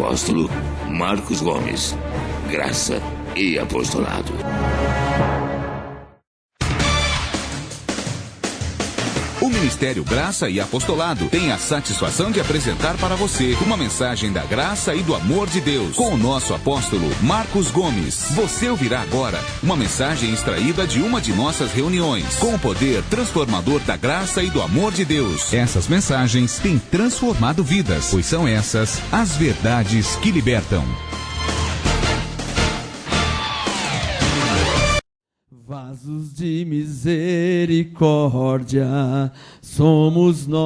apóstolo Marcos Gomes. Graça e apostolado. O Ministério Graça e Apostolado tem a satisfação de apresentar para você uma mensagem da graça e do amor de Deus com o nosso apóstolo Marcos Gomes. Você ouvirá agora uma mensagem extraída de uma de nossas reuniões com o poder transformador da graça e do amor de Deus. Essas mensagens têm transformado vidas, pois são essas as verdades que libertam. Vasos de misericórdia somos nós,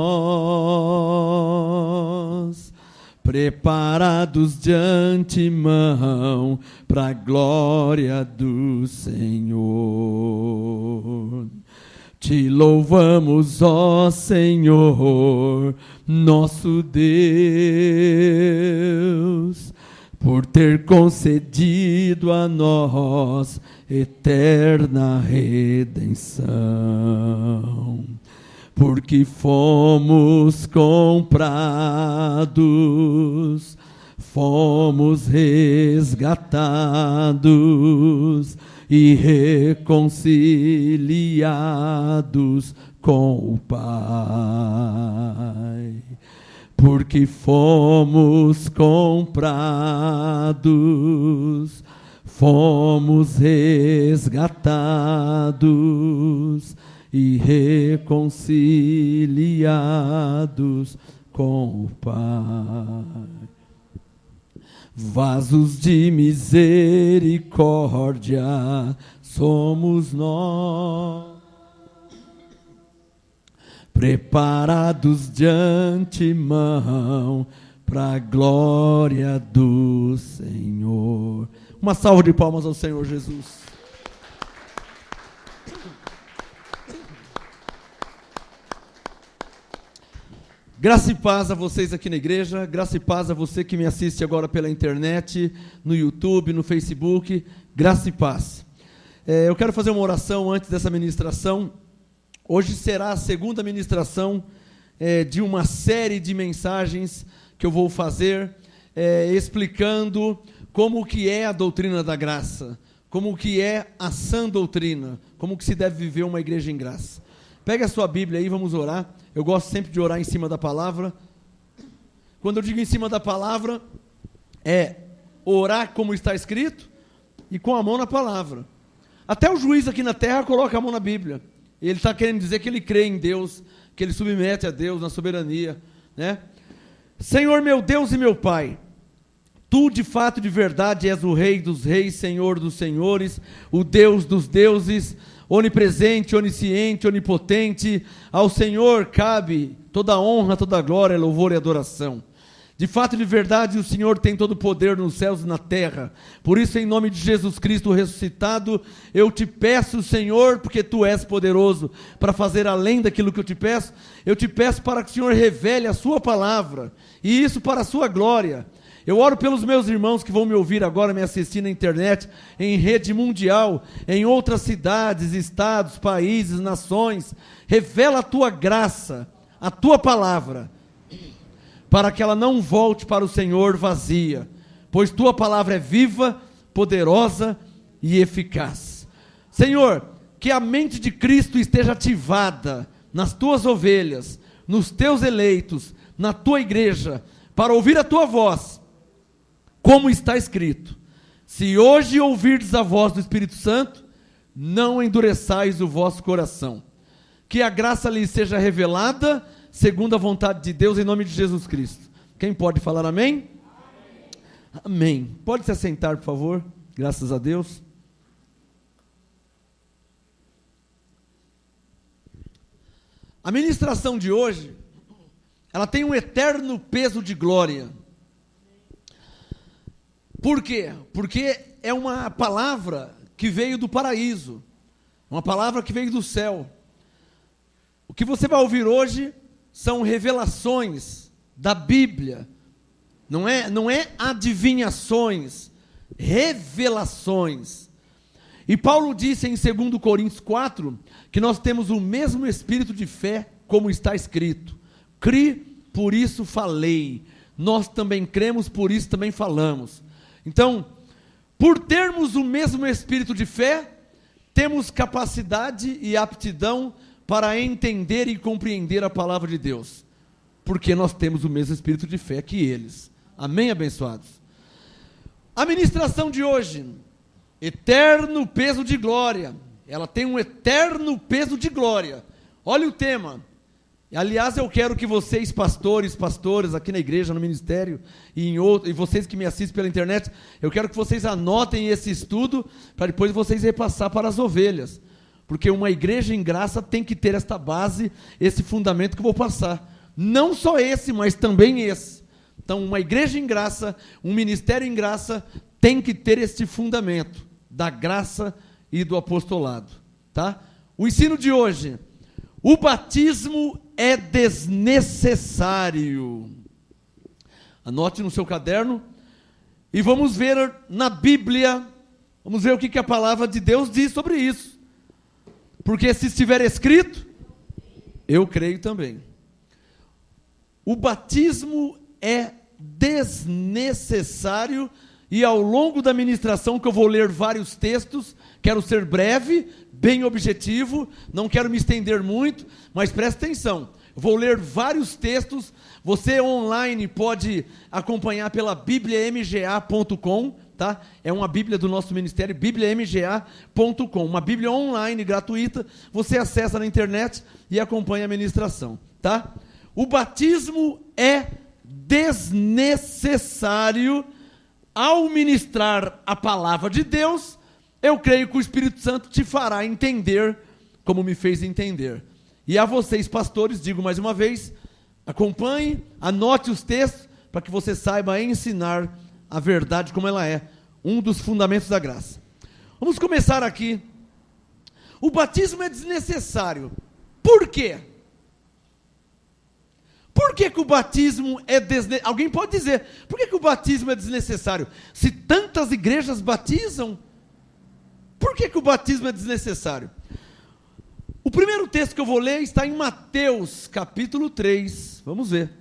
preparados de antemão para a glória do Senhor. Te louvamos, ó Senhor, nosso Deus, por ter concedido a nós eterna redenção, porque fomos comprados, fomos resgatados e reconciliados com o Pai. Porque fomos comprados, fomos resgatados e reconciliados com o Pai. Vasos de misericórdia somos nós, preparados de antemão para a glória do Senhor. Uma salva de palmas ao Senhor Jesus. Graça e paz a vocês aqui na igreja, graça e paz a você que me assiste agora pela internet, no YouTube, no Facebook, graça e paz. Eu quero fazer uma oração antes dessa ministração. Hoje será a segunda ministração de uma série de mensagens que eu vou fazer, explicando como que é a doutrina da graça, como que é a sã doutrina, como que se deve viver uma igreja em graça. Pega a sua Bíblia aí, vamos orar. Eu gosto sempre de orar em cima da palavra. Quando eu digo em cima da palavra, é orar como está escrito e com a mão na palavra. Até o juiz aqui na terra coloca a mão na Bíblia. Ele está querendo dizer que ele crê em Deus, que ele submete a Deus na soberania, né? Senhor meu Deus e meu Pai, Tu de fato de verdade és o Rei dos reis, Senhor dos senhores, o Deus dos deuses, onipresente, onisciente, onipotente. Ao Senhor cabe toda a honra, toda a glória, louvor e adoração. De fato, de verdade, o Senhor tem todo o poder nos céus e na terra. Por isso, em nome de Jesus Cristo ressuscitado, eu te peço, Senhor, porque Tu és poderoso para fazer além daquilo que eu te peço para que o Senhor revele a Sua palavra, e isso para a Sua glória. Eu oro pelos meus irmãos que vão me ouvir agora, me assistir na internet, em rede mundial, em outras cidades, estados, países, nações. Revela a Tua graça, a Tua palavra, para que ela não volte para o Senhor vazia, pois Tua palavra é viva, poderosa e eficaz. Senhor, que a mente de Cristo esteja ativada nas Tuas ovelhas, nos Teus eleitos, na Tua igreja, para ouvir a Tua voz, como está escrito: se hoje ouvirdes a voz do Espírito Santo, não endureçais o vosso coração. Que a graça lhe seja revelada, segundo a vontade de Deus, em nome de Jesus Cristo. Quem pode falar amém? Amém. Pode se assentar, por favor. Graças a Deus. A ministração de hoje, ela tem um eterno peso de glória. Por quê? Porque é uma palavra que veio do paraíso, uma palavra que veio do céu. O que você vai ouvir hoje são revelações da Bíblia, não é adivinhações, revelações. E Paulo disse em 2 Coríntios 4, que nós temos o mesmo espírito de fé, como está escrito: cri, por isso falei. nós também cremos, por isso também falamos. Então, por termos o mesmo espírito de fé, temos capacidade e aptidão para entender e compreender a palavra de Deus, porque nós temos o mesmo espírito de fé que eles. Amém, abençoados? A ministração de hoje, eterno peso de glória, ela tem um eterno peso de glória. Olha o tema. Aliás, eu quero que vocês, pastoras aqui na igreja, no ministério, e vocês que me assistem pela internet, eu quero que vocês anotem esse estudo, para depois vocês repassar para as ovelhas, porque uma igreja em graça tem que ter esta base, esse fundamento que eu vou passar, não só esse, mas também esse. Então, uma igreja em graça, um ministério em graça, tem que ter este fundamento, da graça e do apostolado, tá? O ensino de hoje: o batismo é desnecessário. Anote no seu caderno e vamos ver na Bíblia, vamos ver o que a palavra de Deus diz sobre isso. Porque se estiver escrito, eu creio também. O batismo é desnecessário, e ao longo da ministração, que eu vou ler vários textos, quero ser breve, bem objetivo, não quero me estender muito, mas preste atenção, eu vou ler vários textos. Você online pode acompanhar pela bibliamga.com, tá? É uma Bíblia do nosso ministério, bibliamga.com, uma Bíblia online gratuita, você acessa na internet e acompanha a ministração, tá? O batismo é desnecessário. Ao ministrar a palavra de Deus, eu creio que o Espírito Santo te fará entender como me fez entender. E a vocês, pastores, digo mais uma vez, acompanhe, anote os textos, para que você saiba ensinar a verdade como ela é, um dos fundamentos da graça. Vamos começar aqui. O batismo é desnecessário. Por quê? Por que o batismo é desnecessário? Alguém pode dizer, por que o batismo é desnecessário? Se tantas igrejas batizam, por que o batismo é desnecessário? O primeiro texto que eu vou ler está em Mateus, capítulo 3. Vamos ver.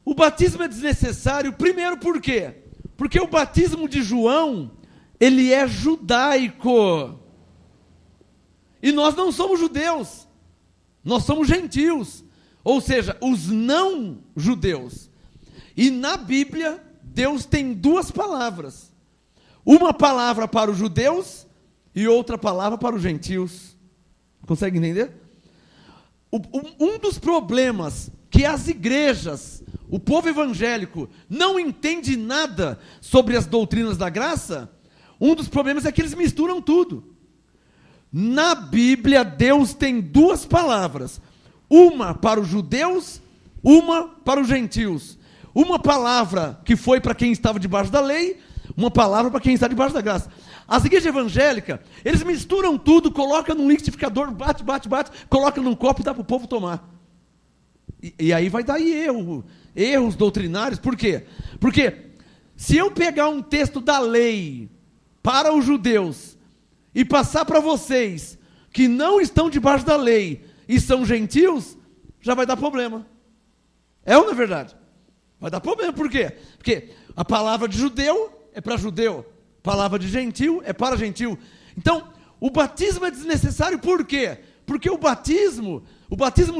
O batismo é desnecessário, primeiro por quê? Porque o batismo de João, ele é judaico. E nós não somos judeus, nós somos gentios. Ou seja, os não judeus. E na Bíblia, Deus tem duas palavras. Uma palavra para os judeus e outra palavra para os gentios. Consegue entender? Um dos problemas que as igrejas, o povo evangélico, não entende nada sobre as doutrinas da graça, um dos problemas é que eles misturam tudo. Na Bíblia, Deus tem duas palavras. Uma para os judeus, uma para os gentios. Uma palavra que foi para quem estava debaixo da lei, uma palavra para quem está debaixo da graça. As igrejas evangélicas, eles misturam tudo, colocam num liquidificador, bate, coloca num copo e dá para o povo tomar. E aí vai dar erros doutrinários. Por quê? Porque se eu pegar um texto da lei para os judeus e passar para vocês que não estão debaixo da lei e são gentios, já vai dar problema. É ou não é verdade? Vai dar problema, por quê? Porque a palavra de judeu é para judeu, a palavra de gentil é para gentil. Então, o batismo é desnecessário por quê? Porque o batismo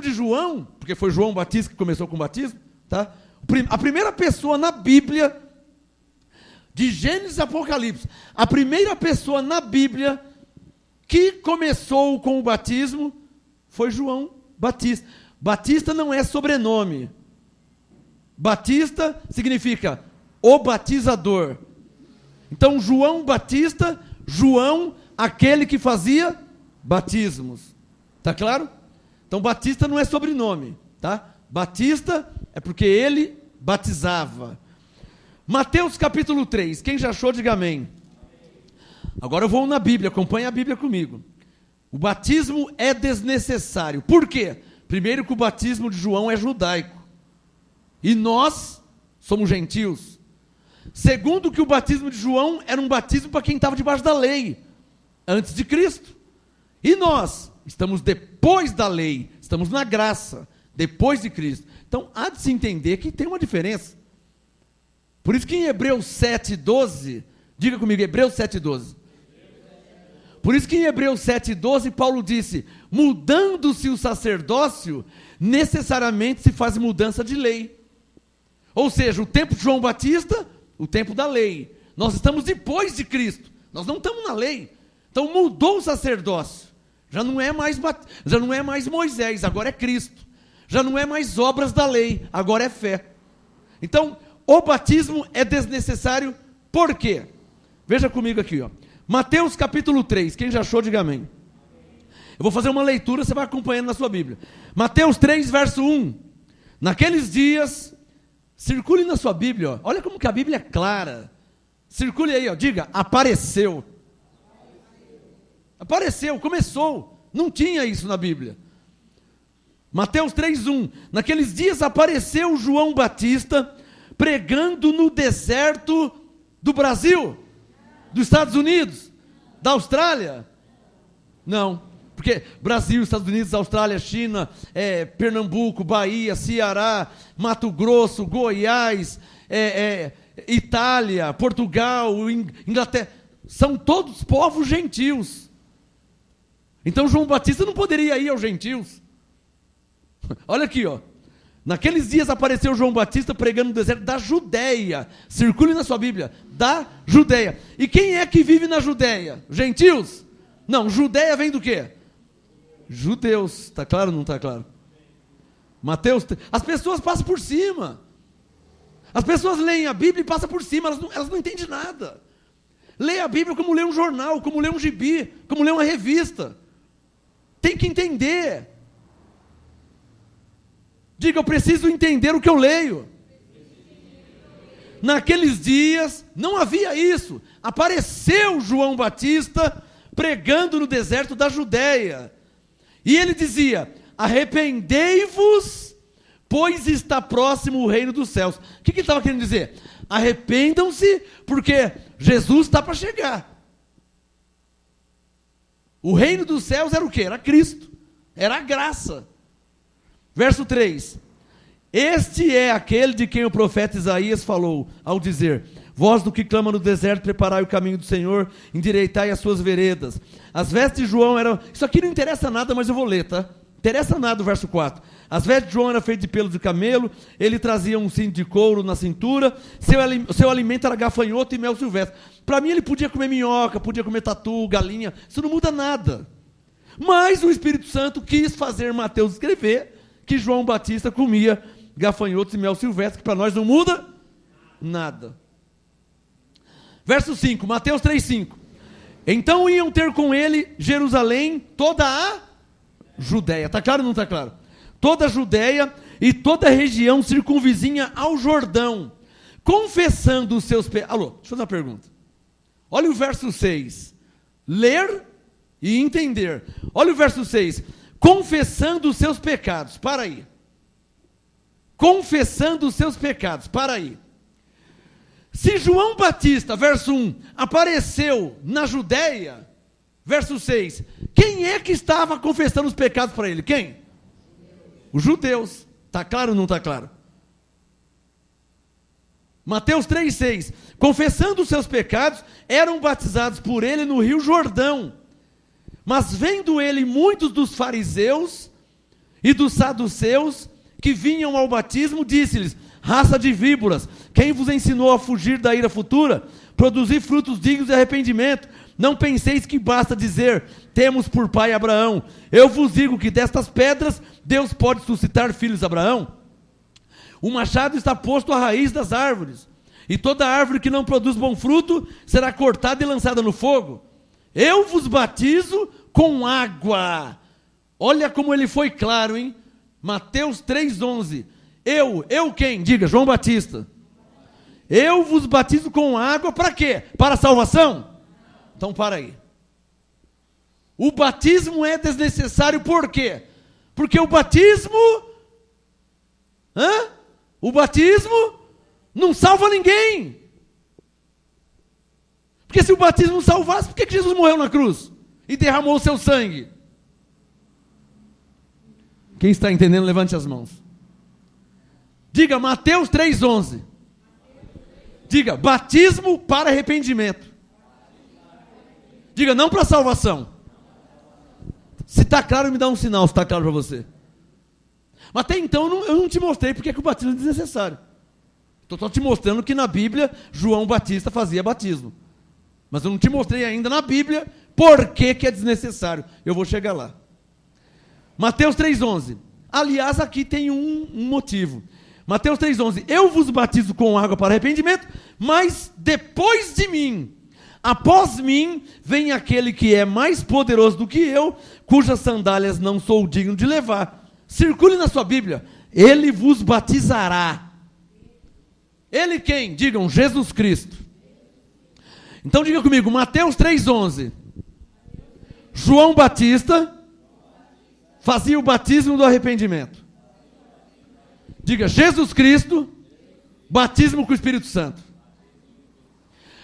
de João, porque foi João Batista que começou com o batismo, tá? A primeira pessoa na Bíblia, de Gênesis e Apocalipse, a primeira pessoa na Bíblia que começou com o batismo foi João Batista. Batista não é sobrenome. Batista significa o batizador. Então, João Batista, João, aquele que fazia batismos. Tá claro? Então, Batista não é sobrenome, tá? Batista é porque ele batizava. Mateus capítulo 3. Quem já achou, diga amém. Agora eu vou na Bíblia, acompanha a Bíblia comigo. O batismo é desnecessário. Por quê? Primeiro que o batismo de João é judaico. E nós somos gentios. Segundo que o batismo de João era um batismo para quem estava debaixo da lei, antes de Cristo. E nós estamos depois da lei, estamos na graça. Depois de Cristo. Então, há de se entender que tem uma diferença. Por isso que em Hebreus 7,12, diga comigo, Hebreus 7,12. Por isso que em Hebreus 7,12, Paulo disse, mudando-se o sacerdócio, necessariamente se faz mudança de lei. Ou seja, o tempo de João Batista, o tempo da lei. Nós estamos depois de Cristo, nós não estamos na lei. Então mudou o sacerdócio. Já não é mais Moisés, agora é Cristo. Já não é mais obras da lei, agora é fé. Então, o batismo é desnecessário, por quê? Veja comigo aqui, ó. Mateus capítulo 3, quem já achou, diga amém. Eu vou fazer uma leitura, você vai acompanhando na sua Bíblia. Mateus 3, verso 1. Naqueles dias, circule na sua Bíblia, ó. Olha como que a Bíblia é clara. Circule aí, ó. Diga, apareceu. Apareceu, começou. Não tinha isso na Bíblia. Mateus 3:1. Naqueles dias apareceu João Batista pregando no deserto do Brasil, dos Estados Unidos, da Austrália. Não, porque Brasil, Estados Unidos, Austrália, China, Pernambuco, Bahia, Ceará, Mato Grosso, Goiás, Itália, Portugal, Inglaterra, são todos povos gentios. Então João Batista não poderia ir aos gentios. Olha aqui, ó. Naqueles dias apareceu João Batista pregando no deserto da Judéia. Circule na sua Bíblia. Da Judéia. E quem é que vive na Judéia? Gentios? Não, Judéia vem do quê? Judeus. Está claro ou não está claro? Mateus. As pessoas passam por cima. As pessoas leem a Bíblia e passam por cima. Elas não entendem nada. Lê a Bíblia como lê um jornal, como lê um gibi, como lê uma revista. Tem que entender. Diga, eu preciso entender o que eu leio. Naqueles dias, não havia isso. Apareceu João Batista pregando no deserto da Judéia. E ele dizia, arrependei-vos, pois está próximo o reino dos céus. O que ele estava querendo dizer? Arrependam-se, porque Jesus está para chegar. O reino dos céus era o quê? Era Cristo. Era a graça. Verso 3. Este é aquele de quem o profeta Isaías falou, ao dizer, voz do que clama no deserto, preparai o caminho do Senhor, endireitai as suas veredas. As vestes de João eram... Isso aqui não interessa nada, mas eu vou ler, tá? Interessa nada o verso 4. As vestes de João eram feitas de pelo de camelo, ele trazia um cinto de couro na cintura, seu alimento era gafanhoto e mel silvestre. Para mim ele podia comer minhoca, podia comer tatu, galinha, isso não muda nada. Mas o Espírito Santo quis fazer Mateus escrever que João Batista comia gafanhotos e mel silvestre, que para nós não muda nada. Verso 5, Mateus 3,5. Então iam ter com ele Jerusalém, toda a Judéia. Está claro ou não está claro? Toda a Judéia e toda a região circunvizinha ao Jordão, confessando os seus pecados. Alô, deixa eu fazer uma pergunta. Olha o verso 6. Ler e entender. Olha o verso 6. Confessando os seus pecados. Para aí. Confessando os seus pecados. Para aí. Se João Batista, verso 1, apareceu na Judéia, verso 6, quem é que estava confessando os pecados para ele? Quem? Os judeus. Está claro ou não está claro? Mateus 3,6. Confessando os seus pecados, eram batizados por ele no rio Jordão. Mas vendo ele muitos dos fariseus e dos saduceus que vinham ao batismo, disse-lhes, raça de víboras, quem vos ensinou a fugir da ira futura? Produzir frutos dignos de arrependimento. Não penseis que basta dizer, temos por pai Abraão. Eu vos digo que destas pedras, Deus pode suscitar filhos de Abraão. O machado está posto à raiz das árvores, e toda árvore que não produz bom fruto, será cortada e lançada no fogo. Eu vos batizo com água. Olha como ele foi claro, hein? Mateus 3,11. Eu quem? Diga, João Batista. Eu vos batizo com água para quê? Para a salvação? Então para aí. O batismo é desnecessário por quê? Porque o batismo... O batismo não salva ninguém. Porque se o batismo não salvasse, por que Jesus morreu na cruz? E derramou o seu sangue? Quem está entendendo, levante as mãos. Diga Mateus 3,11. Diga batismo para arrependimento. Diga não para salvação. Se está claro, me dá um sinal se está claro para você. Mas até então eu não te mostrei porque é que o batismo é desnecessário. Estou só te mostrando que na Bíblia João Batista fazia batismo. Mas eu não te mostrei ainda na Bíblia por que é desnecessário. Eu vou chegar lá. Mateus 3,11. Aliás, aqui tem um motivo. Mateus 3,11. Eu vos batizo com água para arrependimento, mas depois de mim, após mim, vem aquele que é mais poderoso do que eu, cujas sandálias não sou digno de levar. Circule na sua Bíblia. Ele vos batizará. Ele quem? Digam, Jesus Cristo. Então diga comigo, Mateus 3,11. João Batista fazia o batismo do arrependimento. Diga, Jesus Cristo, batismo com o Espírito Santo.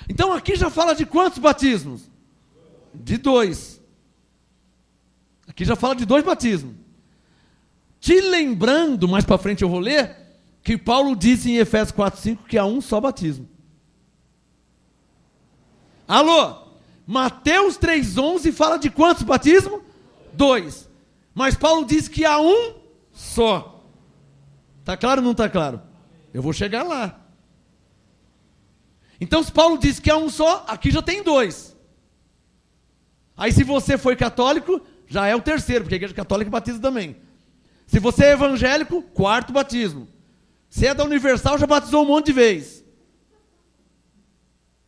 Então aqui já fala de quantos batismos? De 2. Aqui já fala de 2 batismos. Te lembrando, mais para frente eu vou ler, que Paulo disse em Efésios 4,5 que há um só batismo. Alô? Mateus 3,11 fala de quantos batismos? 2. Mas Paulo diz que há um só. Está claro ou não está claro? Eu vou chegar lá. Então se Paulo diz que há um só, aqui já tem 2. Aí se você foi católico, já é o 3º, porque a igreja católica batiza também. Se você é evangélico, 4º batismo. Se é da Universal, já batizou um monte de vezes.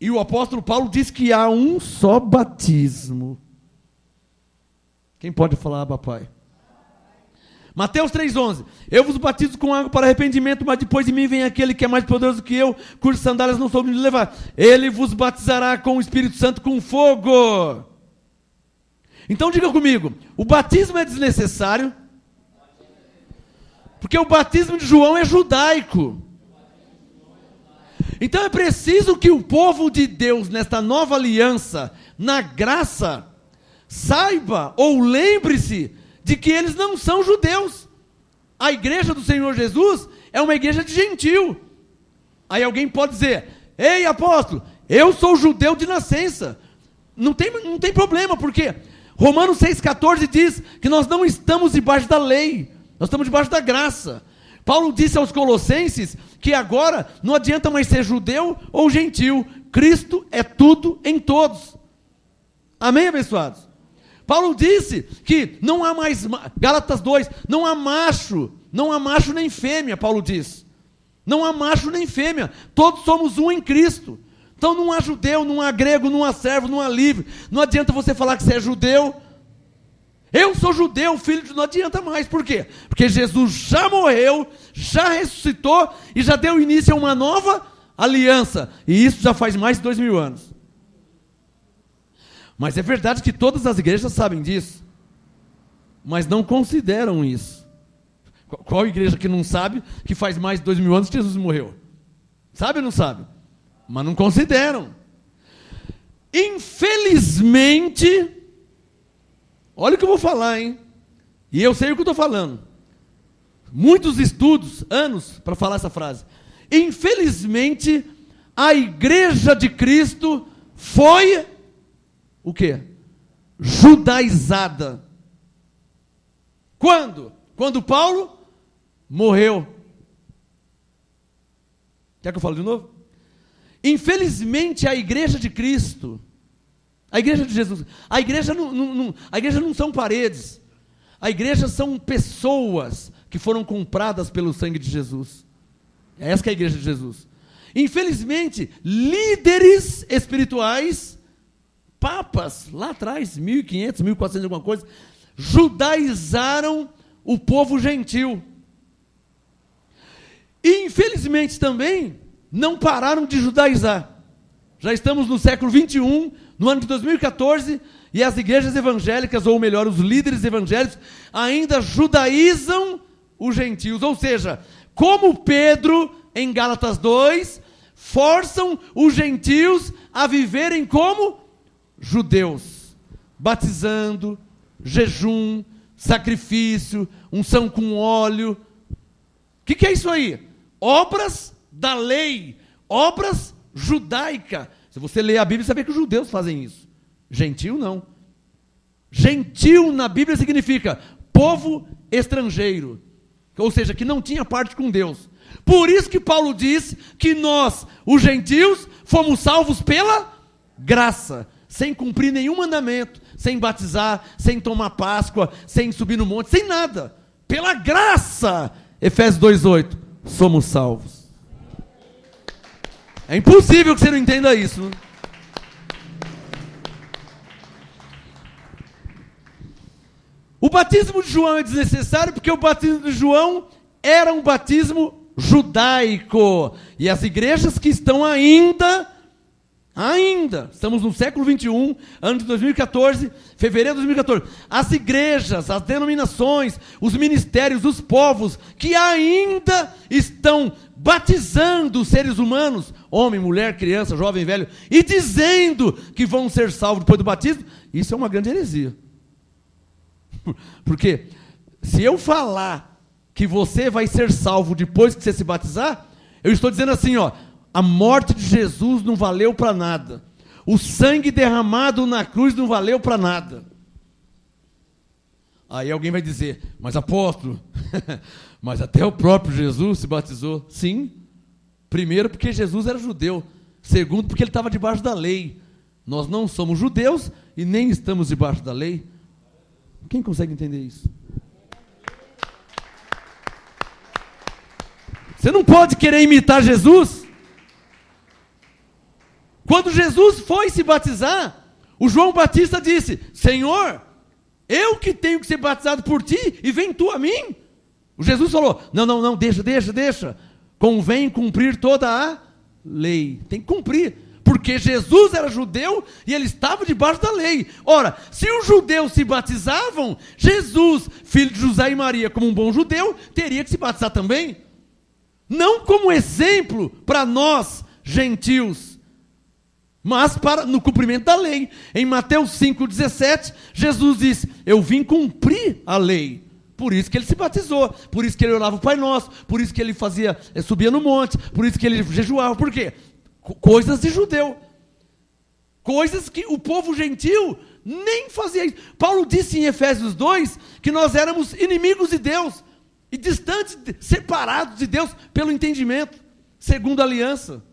E o apóstolo Paulo diz que há um só batismo. Quem pode falar, Abba Pai? Mateus 3,11. Eu vos batizo com água para arrependimento, mas depois de mim vem aquele que é mais poderoso que eu, cujas sandálias não sou digno de levar. Ele vos batizará com o Espírito Santo com fogo. Então diga comigo, o batismo é desnecessário, porque o batismo de João é judaico. Então é preciso que o povo de Deus, nesta nova aliança, na graça, saiba ou lembre-se de que eles não são judeus. A igreja do Senhor Jesus é uma igreja de gentil. Aí alguém pode dizer, ei apóstolo, eu sou judeu de nascença. Não tem problema, porque Romanos 6,14 diz que nós não estamos debaixo da lei, nós estamos debaixo da graça. Paulo disse aos Colossenses que agora não adianta mais ser judeu ou gentil, Cristo é tudo em todos. Amém, abençoados? Paulo disse que não há mais, Gálatas 2, não há macho nem fêmea, Paulo diz. Não há macho nem fêmea, todos somos um em Cristo. Então não há judeu, não há grego, não há servo, não há livre. Não adianta você falar que você é judeu. Eu sou judeu, filho de... Não adianta mais, por quê? Porque Jesus já morreu, já ressuscitou e já deu início a uma nova aliança. E isso já faz mais de 2000 anos. Mas é verdade que todas as igrejas sabem disso, mas não consideram isso. Qual igreja que não sabe que faz mais de 2000 anos que Jesus morreu? Sabe ou não sabe? Mas não consideram. Infelizmente, olha o que eu vou falar, hein? E eu sei o que eu estou falando. Muitos estudos, anos, para falar essa frase. Infelizmente, a igreja de Cristo foi... o quê? Judaizada. Quando? Quando Paulo morreu. Quer que eu fale de novo? Infelizmente a igreja de Cristo, a igreja de Jesus, a igreja não são paredes, a igreja são pessoas que foram compradas pelo sangue de Jesus. É essa que é a igreja de Jesus. Infelizmente, líderes espirituais, papas, lá atrás, 1500, 1400 alguma coisa, judaizaram o povo gentil. E infelizmente também não pararam de judaizar. Já estamos no século 21, no ano de 2014, e as igrejas evangélicas, ou melhor, os líderes evangélicos, ainda judaizam os gentios. Ou seja, como Pedro, em Gálatas 2, forçam os gentios a viverem como judeus, batizando, jejum, sacrifício, unção com óleo. O que é isso aí? Obras da lei, obras judaicas. Se você ler a Bíblia, você vê que os judeus fazem isso. Gentil não. Gentil na Bíblia significa povo estrangeiro, ou seja, que não tinha parte com Deus. Por isso que Paulo diz que nós, os gentios, fomos salvos pela graça, sem cumprir nenhum mandamento, sem batizar, sem tomar Páscoa, sem subir no monte, sem nada. Pela graça, Efésios 2:8, somos salvos. É impossível que você não entenda isso, né? O batismo de João é desnecessário porque o batismo de João era um batismo judaico. E as igrejas que estão ainda, estamos no século 21, ano de 2014, fevereiro de 2014, as igrejas, as denominações, os ministérios, os povos que ainda estão batizando os seres humanos, homem, mulher, criança, jovem, velho, e dizendo que vão ser salvos depois do batismo, isso é uma grande heresia. Porque se eu falar que você vai ser salvo depois que você se batizar, eu estou dizendo assim, ó, a morte de Jesus não valeu para nada. O sangue derramado na cruz não valeu para nada. Aí alguém vai dizer, mas apóstolo, mas até o próprio Jesus se batizou. Sim, primeiro porque Jesus era judeu, segundo porque ele estava debaixo da lei. Nós não somos judeus e nem estamos debaixo da lei. Quem consegue entender isso? Você não pode querer imitar Jesus. Quando Jesus foi se batizar, o João Batista disse, Senhor, eu que tenho que ser batizado por ti, e vem tu a mim? O Jesus falou, não, deixa. Convém cumprir toda a lei. Tem que cumprir. Porque Jesus era judeu e ele estava debaixo da lei. Ora, se os judeus se batizavam, Jesus, filho de José e Maria, como um bom judeu, teria que se batizar também. Não como exemplo para nós, gentios, mas no cumprimento da lei. Em Mateus 5,17, Jesus disse, eu vim cumprir a lei. Por isso que ele se batizou, por isso que ele orava o Pai Nosso, por isso que ele subia no monte, por isso que ele jejuava. Por quê? Coisas de judeu, coisas que o povo gentil nem fazia isso. Paulo disse em Efésios 2 que nós éramos inimigos de Deus e distantes, separados de Deus pelo entendimento, segundo a aliança.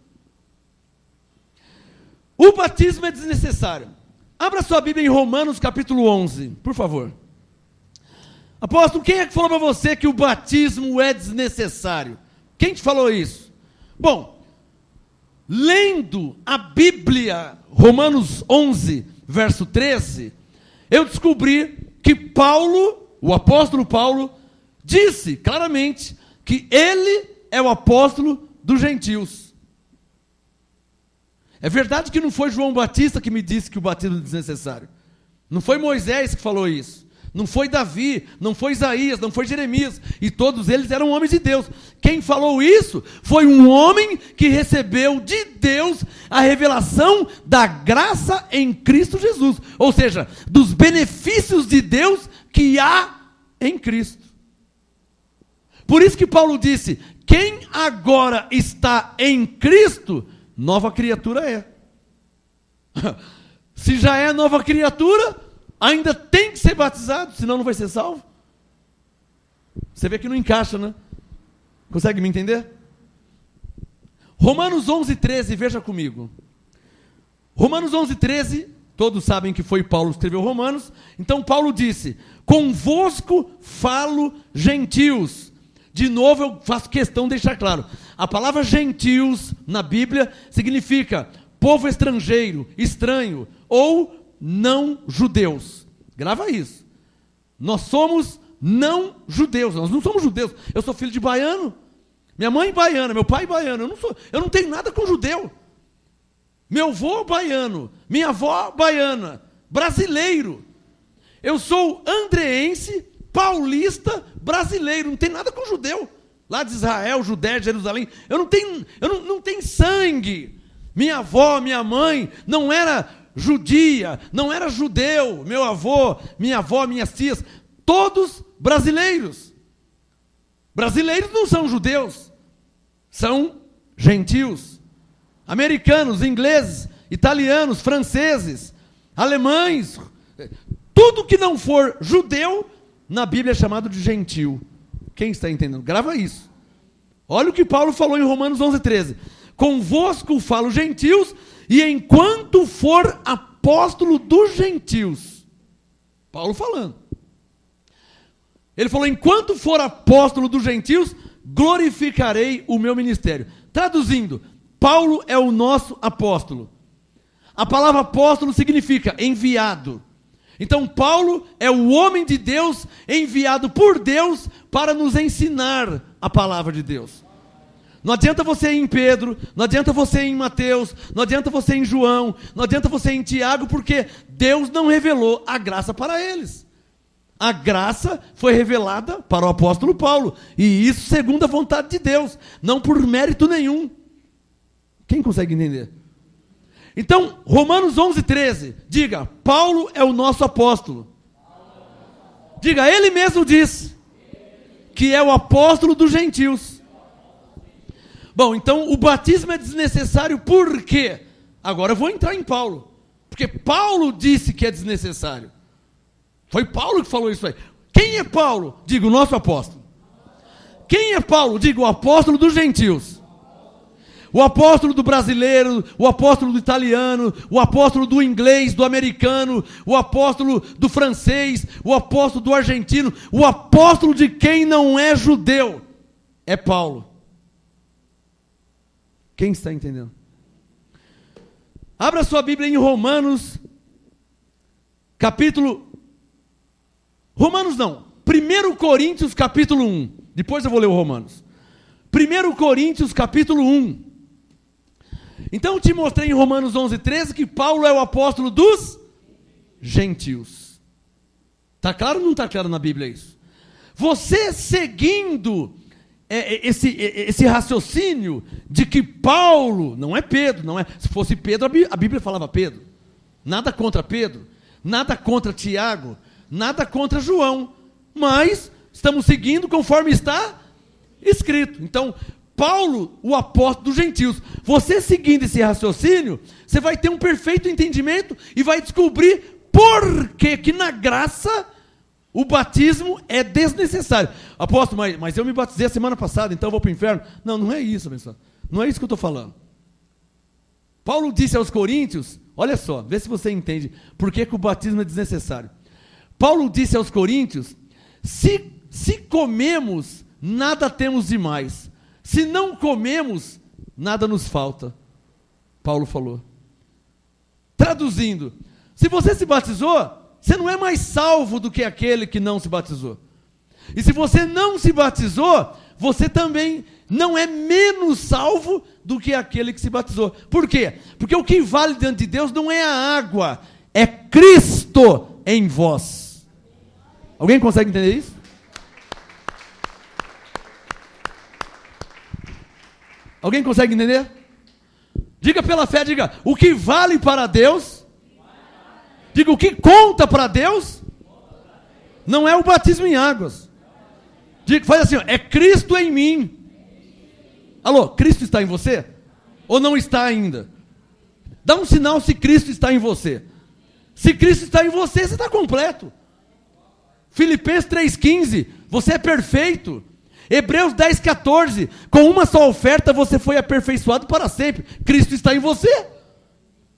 O batismo é desnecessário. Abra sua Bíblia em Romanos capítulo 11, por favor. Apóstolo, quem é que falou para você que o batismo é desnecessário? Quem te falou isso? Bom, lendo a Bíblia, Romanos 11, verso 13, eu descobri que Paulo, o apóstolo Paulo, disse claramente que ele é o apóstolo dos gentios. É verdade que não foi João Batista que me disse que o batismo é desnecessário. Não foi Moisés que falou isso. Não foi Davi, não foi Isaías, não foi Jeremias, e todos eles eram homens de Deus. Quem falou isso foi um homem que recebeu de Deus a revelação da graça em Cristo Jesus, ou seja, dos benefícios de Deus que há em Cristo. Por isso que Paulo disse, quem agora está em Cristo, nova criatura é. Se já é nova criatura, ainda tem que ser batizado, senão não vai ser salvo. Você vê que não encaixa, né? Consegue me entender? Romanos 11, 13, veja comigo. Romanos 11, 13, todos sabem que foi Paulo que escreveu Romanos. Então Paulo disse, convosco falo gentios. De novo eu faço questão de deixar claro. A palavra gentios na Bíblia significa povo estrangeiro, estranho, ou não judeus. Grava isso. Nós somos não judeus. Nós não somos judeus. Eu sou filho de baiano. Minha mãe baiana, meu pai baiano. Eu não tenho nada com judeu. Meu avô baiano, minha avó baiana, brasileiro. Eu sou andreense, paulista, brasileiro. Não tem nada com judeu. Lá de Israel, Judéia, Jerusalém. Eu não tenho sangue. Minha avó, minha mãe não era judia, não era judeu, meu avô, minha avó, minhas tias, todos brasileiros. Brasileiros não são judeus, são gentios. Americanos, ingleses, italianos, franceses, alemães, tudo que não for judeu, na Bíblia é chamado de gentil. Quem está entendendo? Grava isso. Olha o que Paulo falou em Romanos 11:13. Convosco falo gentios, e enquanto for apóstolo dos gentios. Paulo falando. Ele falou, enquanto for apóstolo dos gentios, glorificarei o meu ministério. Traduzindo, Paulo é o nosso apóstolo. A palavra apóstolo significa enviado. Então Paulo é o homem de Deus, enviado por Deus para nos ensinar a palavra de Deus. Não adianta você ir em Pedro, não adianta você ir em Mateus, não adianta você ir em João, não adianta você ir em Tiago, porque Deus não revelou a graça para eles. A graça foi revelada para o apóstolo Paulo, e isso segundo a vontade de Deus, não por mérito nenhum. Quem consegue entender? Então, Romanos 11:13, diga, Paulo é o nosso apóstolo. Diga, ele mesmo diz que é o apóstolo dos gentios. Bom, então o batismo é desnecessário por quê? Agora eu vou entrar em Paulo, porque Paulo disse que é desnecessário. Foi Paulo que falou isso aí. Quem é Paulo? Diga, o nosso apóstolo. Quem é Paulo? Diga, o apóstolo dos gentios. O apóstolo do brasileiro, o apóstolo do italiano, o apóstolo do inglês, do americano, o apóstolo do francês, o apóstolo do argentino, o apóstolo de quem não é judeu, é Paulo. Quem está entendendo? Abra sua Bíblia em Romanos, Romanos não, 1 Coríntios capítulo 1, depois eu vou ler o Romanos. 1 Coríntios capítulo 1. Então eu te mostrei em Romanos 11:13 que Paulo é o apóstolo dos gentios. Está claro ou não está claro na Bíblia isso? Você seguindo esse raciocínio de que Paulo, não é Pedro, não é, se fosse Pedro, a Bíblia falava Pedro. Nada contra Pedro, nada contra Tiago, nada contra João, mas estamos seguindo conforme está escrito. Então, Paulo, o apóstolo dos gentios, você seguindo esse raciocínio, você vai ter um perfeito entendimento e vai descobrir por que na graça o batismo é desnecessário. Apóstolo, mas eu me batizei a semana passada, então eu vou para o inferno. Não, não é isso, pessoal. Não é isso que eu estou falando. Paulo disse aos coríntios, olha só, vê se você entende por que o batismo é desnecessário. Paulo disse aos coríntios, se comemos, nada temos demais. Se não comemos, nada nos falta. Paulo falou. Traduzindo, se você se batizou, você não é mais salvo do que aquele que não se batizou. E se você não se batizou, você também não é menos salvo do que aquele que se batizou. Por quê? Porque o que vale diante de Deus não é a água, é Cristo em vós. Alguém consegue entender isso? Alguém consegue entender? Diga pela fé, diga, o que vale para Deus, diga, o que conta para Deus, não é o batismo em águas. Diga, faz assim, ó, é Cristo em mim. Alô, Cristo está em você? Ou não está ainda? Dá um sinal se Cristo está em você. Se Cristo está em você, você está completo. Filipenses 3,15, você é perfeito. Hebreus 10,14, com uma só oferta você foi aperfeiçoado para sempre. Cristo está em você.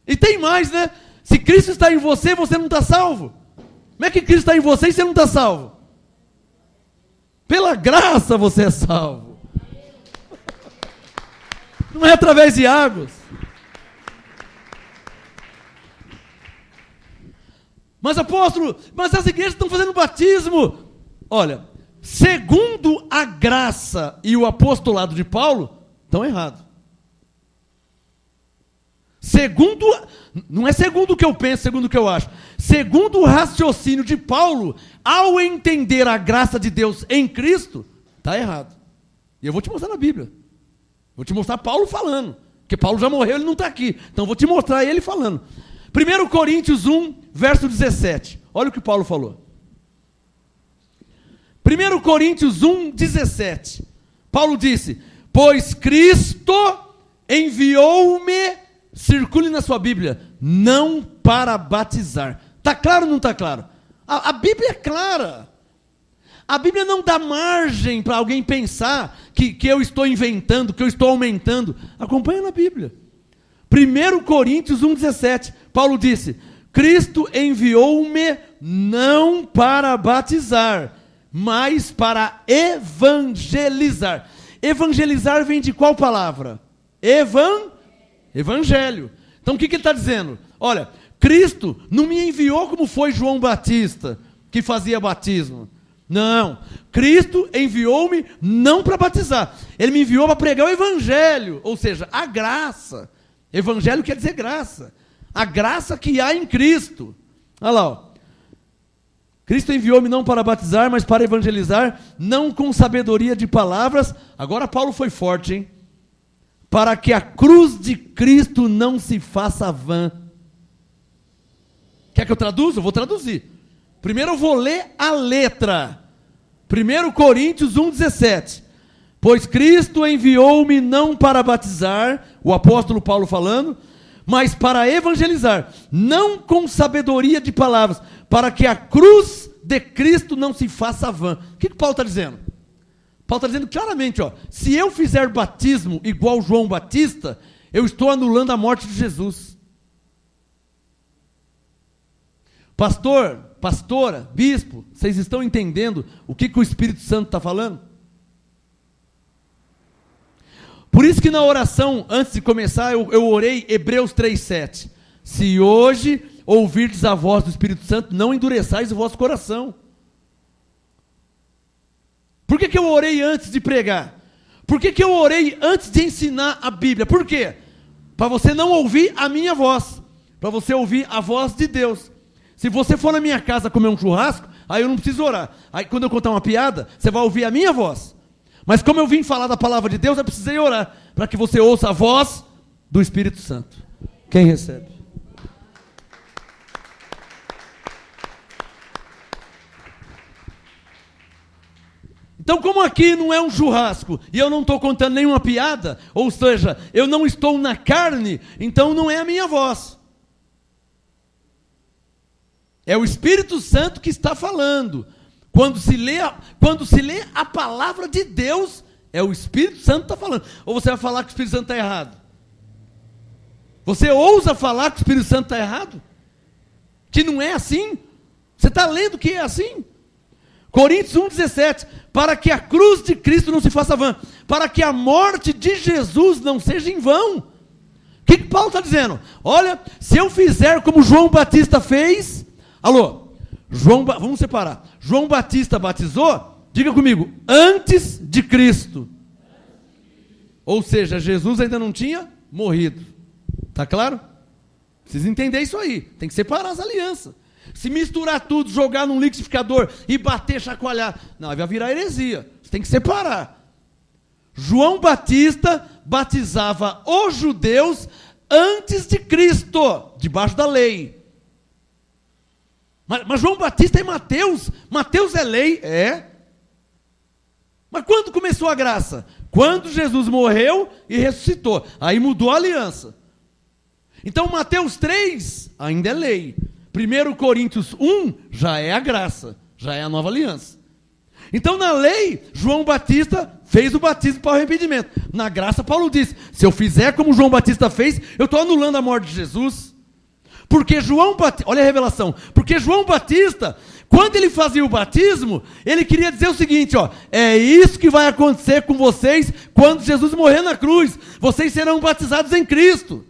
E tem mais, né? Se Cristo está em você, você não está salvo. Como é que Cristo está em você e você não está salvo? Pela graça você é salvo. Não é através de águas. Mas apóstolo, mas as igrejas estão fazendo batismo. Olha, segundo a graça e o apostolado de Paulo, estão errados. Segundo, não é segundo o que eu penso, segundo o que eu acho. Segundo o raciocínio de Paulo, ao entender a graça de Deus em Cristo, está errado. E eu vou te mostrar na Bíblia. Vou te mostrar Paulo falando. Porque Paulo já morreu, ele não está aqui. Então vou te mostrar ele falando. 1 Coríntios 1, verso 17. Olha o que Paulo falou. 1 Coríntios 1:17. Paulo disse: pois Cristo enviou-me, circule na sua Bíblia, não para batizar. Está claro ou não está claro? A Bíblia é clara. A Bíblia não dá margem para alguém pensar que eu estou inventando, que eu estou aumentando. Acompanha na Bíblia. 1 Coríntios 1:17. Paulo disse: Cristo enviou-me não para batizar, mas para evangelizar. Evangelizar vem de qual palavra? Evangelho. Então o que ele está dizendo? Olha, Cristo não me enviou como foi João Batista, que fazia batismo. Não, Cristo enviou-me não para batizar. Ele me enviou para pregar o evangelho, ou seja, a graça. Evangelho quer dizer graça. A graça que há em Cristo. Olha lá, ó. Cristo enviou-me não para batizar, mas para evangelizar, não com sabedoria de palavras. Agora Paulo foi forte, hein? Para que a cruz de Cristo não se faça vã. Quer que eu traduza? Eu vou traduzir. Primeiro eu vou ler a letra. 1 Coríntios 1:17. Pois Cristo enviou-me não para batizar, o apóstolo Paulo falando, mas para evangelizar, não com sabedoria de palavras, para que a cruz de Cristo não se faça vã. O que Paulo está dizendo? Paulo está dizendo claramente, ó, se eu fizer batismo igual João Batista, eu estou anulando a morte de Jesus. Pastor, pastora, bispo, vocês estão entendendo o que o Espírito Santo está falando? Por isso que na oração, antes de começar, eu orei Hebreus 3:7. Se hoje ouvirdes a voz do Espírito Santo, não endureçais o vosso coração. Por que eu orei antes de pregar? Por que eu orei antes de ensinar a Bíblia? Por quê? Para você não ouvir a minha voz, para você ouvir a voz de Deus. Se você for na minha casa comer um churrasco, aí eu não preciso orar. Aí quando eu contar uma piada, você vai ouvir a minha voz. Mas como eu vim falar da palavra de Deus, eu precisei orar, para que você ouça a voz do Espírito Santo. Quem recebe? Então, como aqui não é um churrasco, e eu não estou contando nenhuma piada, ou seja, eu não estou na carne, então não é a minha voz. É o Espírito Santo que está falando. Quando se lê a palavra de Deus, é o Espírito Santo que está falando. Ou você vai falar que o Espírito Santo está errado? Você ousa falar que o Espírito Santo está errado? Que não é assim? Você está lendo que é assim? Coríntios 1:17, para que a cruz de Cristo não se faça vã, para que a morte de Jesus não seja em vão. O que Paulo está dizendo? Olha, se eu fizer como João Batista fez, vamos separar. João Batista batizou, diga comigo, antes de Cristo. Ou seja, Jesus ainda não tinha morrido. Está claro? Precisa entender isso aí, tem que separar as alianças. Se misturar tudo, jogar num liquidificador e bater, chacoalhar, não, vai virar heresia. Você tem que separar. João Batista batizava os judeus antes de Cristo, debaixo da lei. Mas João Batista é Mateus. Mateus é lei, é. Mas quando começou a graça? Quando Jesus morreu e ressuscitou. Aí mudou a aliança. Então Mateus 3 ainda é lei. 1 Coríntios 1 já é a graça, já é a nova aliança. Então na lei, João Batista fez o batismo para o arrependimento. Na graça, Paulo disse, se eu fizer como João Batista fez, eu estou anulando a morte de Jesus. Porque João Batista, olha a revelação, porque João Batista, quando ele fazia o batismo, ele queria dizer o seguinte, ó, é isso que vai acontecer com vocês quando Jesus morrer na cruz, vocês serão batizados em Cristo.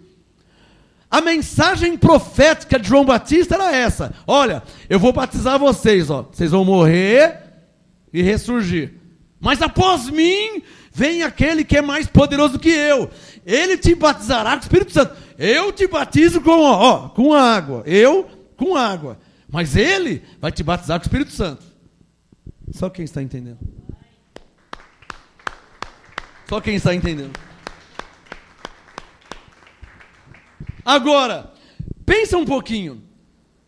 A mensagem profética de João Batista era essa, olha, eu vou batizar vocês, ó, vocês vão morrer e ressurgir, mas após mim, vem aquele que é mais poderoso que eu, ele te batizará com o Espírito Santo, eu te batizo com água, mas ele vai te batizar com o Espírito Santo. Só quem está entendendo. Só quem está entendendo. Agora, pensa um pouquinho.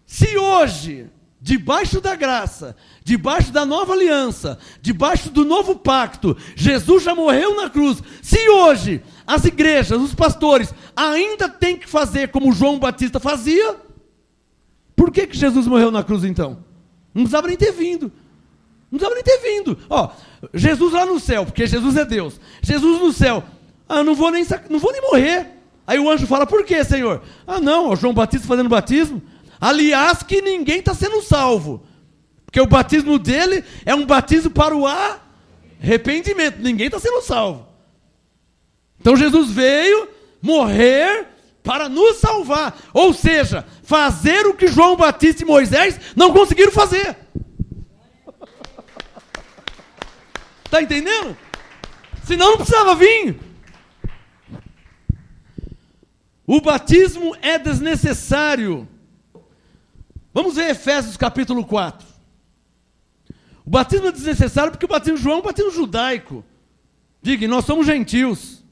Se hoje debaixo da graça, debaixo da nova aliança, debaixo do novo pacto, Jesus já morreu na cruz. Se hoje as igrejas, os pastores, ainda têm que fazer como João Batista fazia, por que Jesus morreu na cruz então? Não precisava nem ter vindo. Não precisava nem ter vindo. Ó, Jesus lá no céu, porque Jesus é Deus. Jesus no céu, não vou nem morrer. Aí o anjo fala, por que, Senhor? Não, João Batista fazendo batismo. Aliás, que ninguém está sendo salvo. Porque o batismo dele é um batismo para o arrependimento. Ninguém está sendo salvo. Então Jesus veio morrer para nos salvar. Ou seja, fazer o que João Batista e Moisés não conseguiram fazer. Está entendendo? Senão não precisava vir. O batismo é desnecessário. Vamos ver Efésios capítulo 4. O batismo é desnecessário porque o batismo de João é um batismo judaico. Diga, nós somos gentios.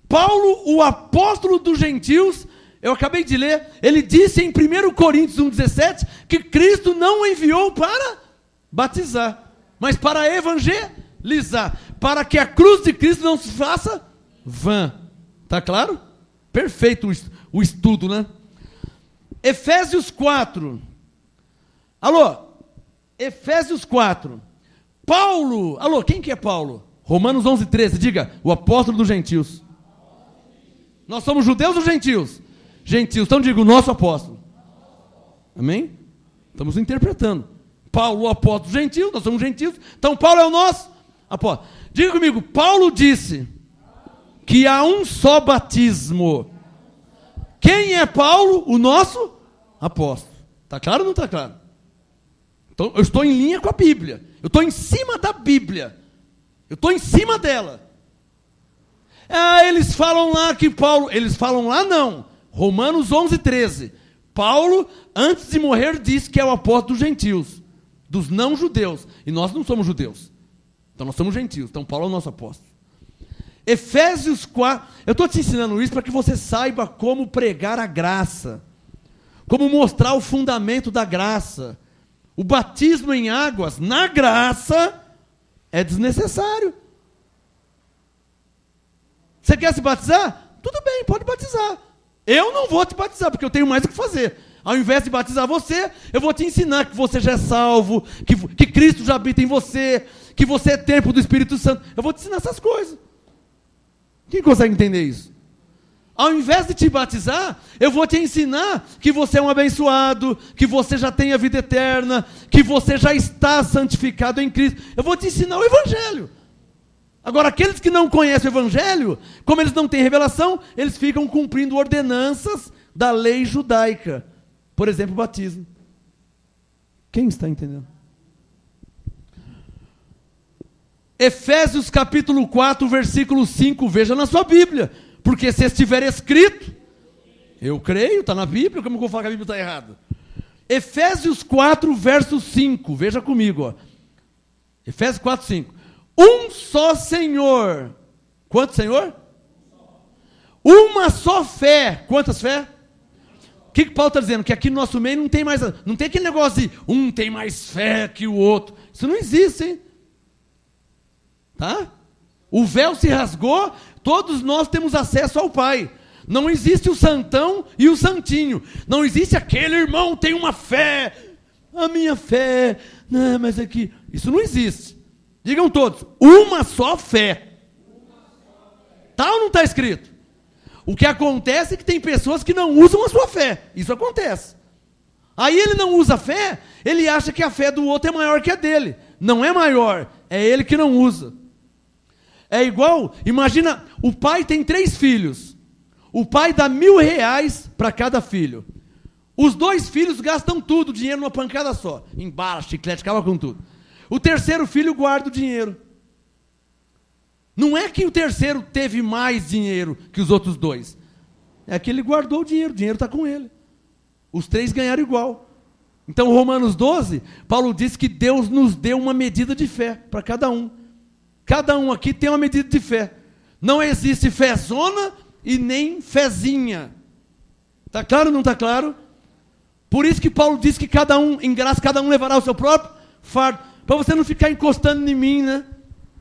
Paulo, o apóstolo dos gentios, eu acabei de ler, ele disse em 1 Coríntios 1,17 que Cristo não o enviou para batizar, mas para evangelizar, para que a cruz de Cristo não se faça vã. Está claro? Perfeito o estudo, né? Efésios 4. Alô? Efésios 4. Paulo. Alô, quem que é Paulo? Romanos 11:13. Diga, o apóstolo dos gentios. Nós somos judeus ou gentios? Gentios. Então diga, o nosso apóstolo. Amém? Estamos interpretando. Paulo, o apóstolo dos gentios, nós somos gentios. Então Paulo é o nosso apóstolo. Diga comigo, Paulo disse que há um só batismo. Quem é Paulo? O nosso apóstolo. Está claro ou não está claro? Então, eu estou em linha com a Bíblia. Eu estou em cima da Bíblia. Eu estou em cima dela. Eles falam lá que Paulo... Eles falam lá não. Romanos 11:13. Paulo, antes de morrer, disse que é o apóstolo dos gentios. Dos não-judeus. E nós não somos judeus. Então nós somos gentios. Então Paulo é o nosso apóstolo. Efésios 4, eu estou te ensinando isso para que você saiba como pregar a graça, como mostrar o fundamento da graça. O batismo em águas, na graça, é desnecessário. Você quer se batizar? Tudo bem, pode batizar. Eu não vou te batizar, porque eu tenho mais o que fazer. Ao invés de batizar você, eu vou te ensinar que você já é salvo, que Cristo já habita em você, que você é templo do Espírito Santo. Eu vou te ensinar essas coisas. Quem consegue entender isso? Ao invés de te batizar, eu vou te ensinar que você é um abençoado, que você já tem a vida eterna, que você já está santificado em Cristo. Eu vou te ensinar o Evangelho. Agora, aqueles que não conhecem o Evangelho, como eles não têm revelação, eles ficam cumprindo ordenanças da lei judaica. Por exemplo, o batismo. Quem está entendendo? Efésios capítulo 4, versículo 5, veja na sua Bíblia, porque se estiver escrito, eu creio, está na Bíblia, como eu vou falar que a Bíblia está errada? Efésios 4, verso 5, veja comigo, ó. Efésios 4, 5, um só Senhor, quanto Senhor? Uma só fé, quantas fé? O que Paulo está dizendo? Que aqui no nosso meio não tem aquele negócio de um tem mais fé que o outro, isso não existe, hein? Tá? O véu se rasgou, todos nós temos acesso ao Pai. Não existe o santão e o santinho. Não existe aquele irmão tem uma fé. A minha fé. Não, mas aqui. Isso não existe. Digam todos, uma só fé. Tá ou não está escrito? O que acontece é que tem pessoas que não usam a sua fé. Isso acontece. Aí ele não usa a fé, ele acha que a fé do outro é maior que a dele. Não é maior, é ele que não usa. É igual, imagina, o pai tem 3 filhos. O pai dá R$1.000 para cada filho. Os 2 filhos gastam tudo, o dinheiro numa pancada só. Embala, chiclete, acaba com tudo. O terceiro filho guarda o dinheiro. Não é que o terceiro teve mais dinheiro que os outros 2. É que ele guardou o dinheiro está com ele. Os 3 ganharam igual. Então, Romanos 12, Paulo diz que Deus nos deu uma medida de fé para cada um. Cada um aqui tem uma medida de fé. Não existe fezona e nem fezinha. Está claro ou não está claro? Por isso que Paulo diz que cada um, em graça, cada um levará o seu próprio fardo. Para você não ficar encostando em mim,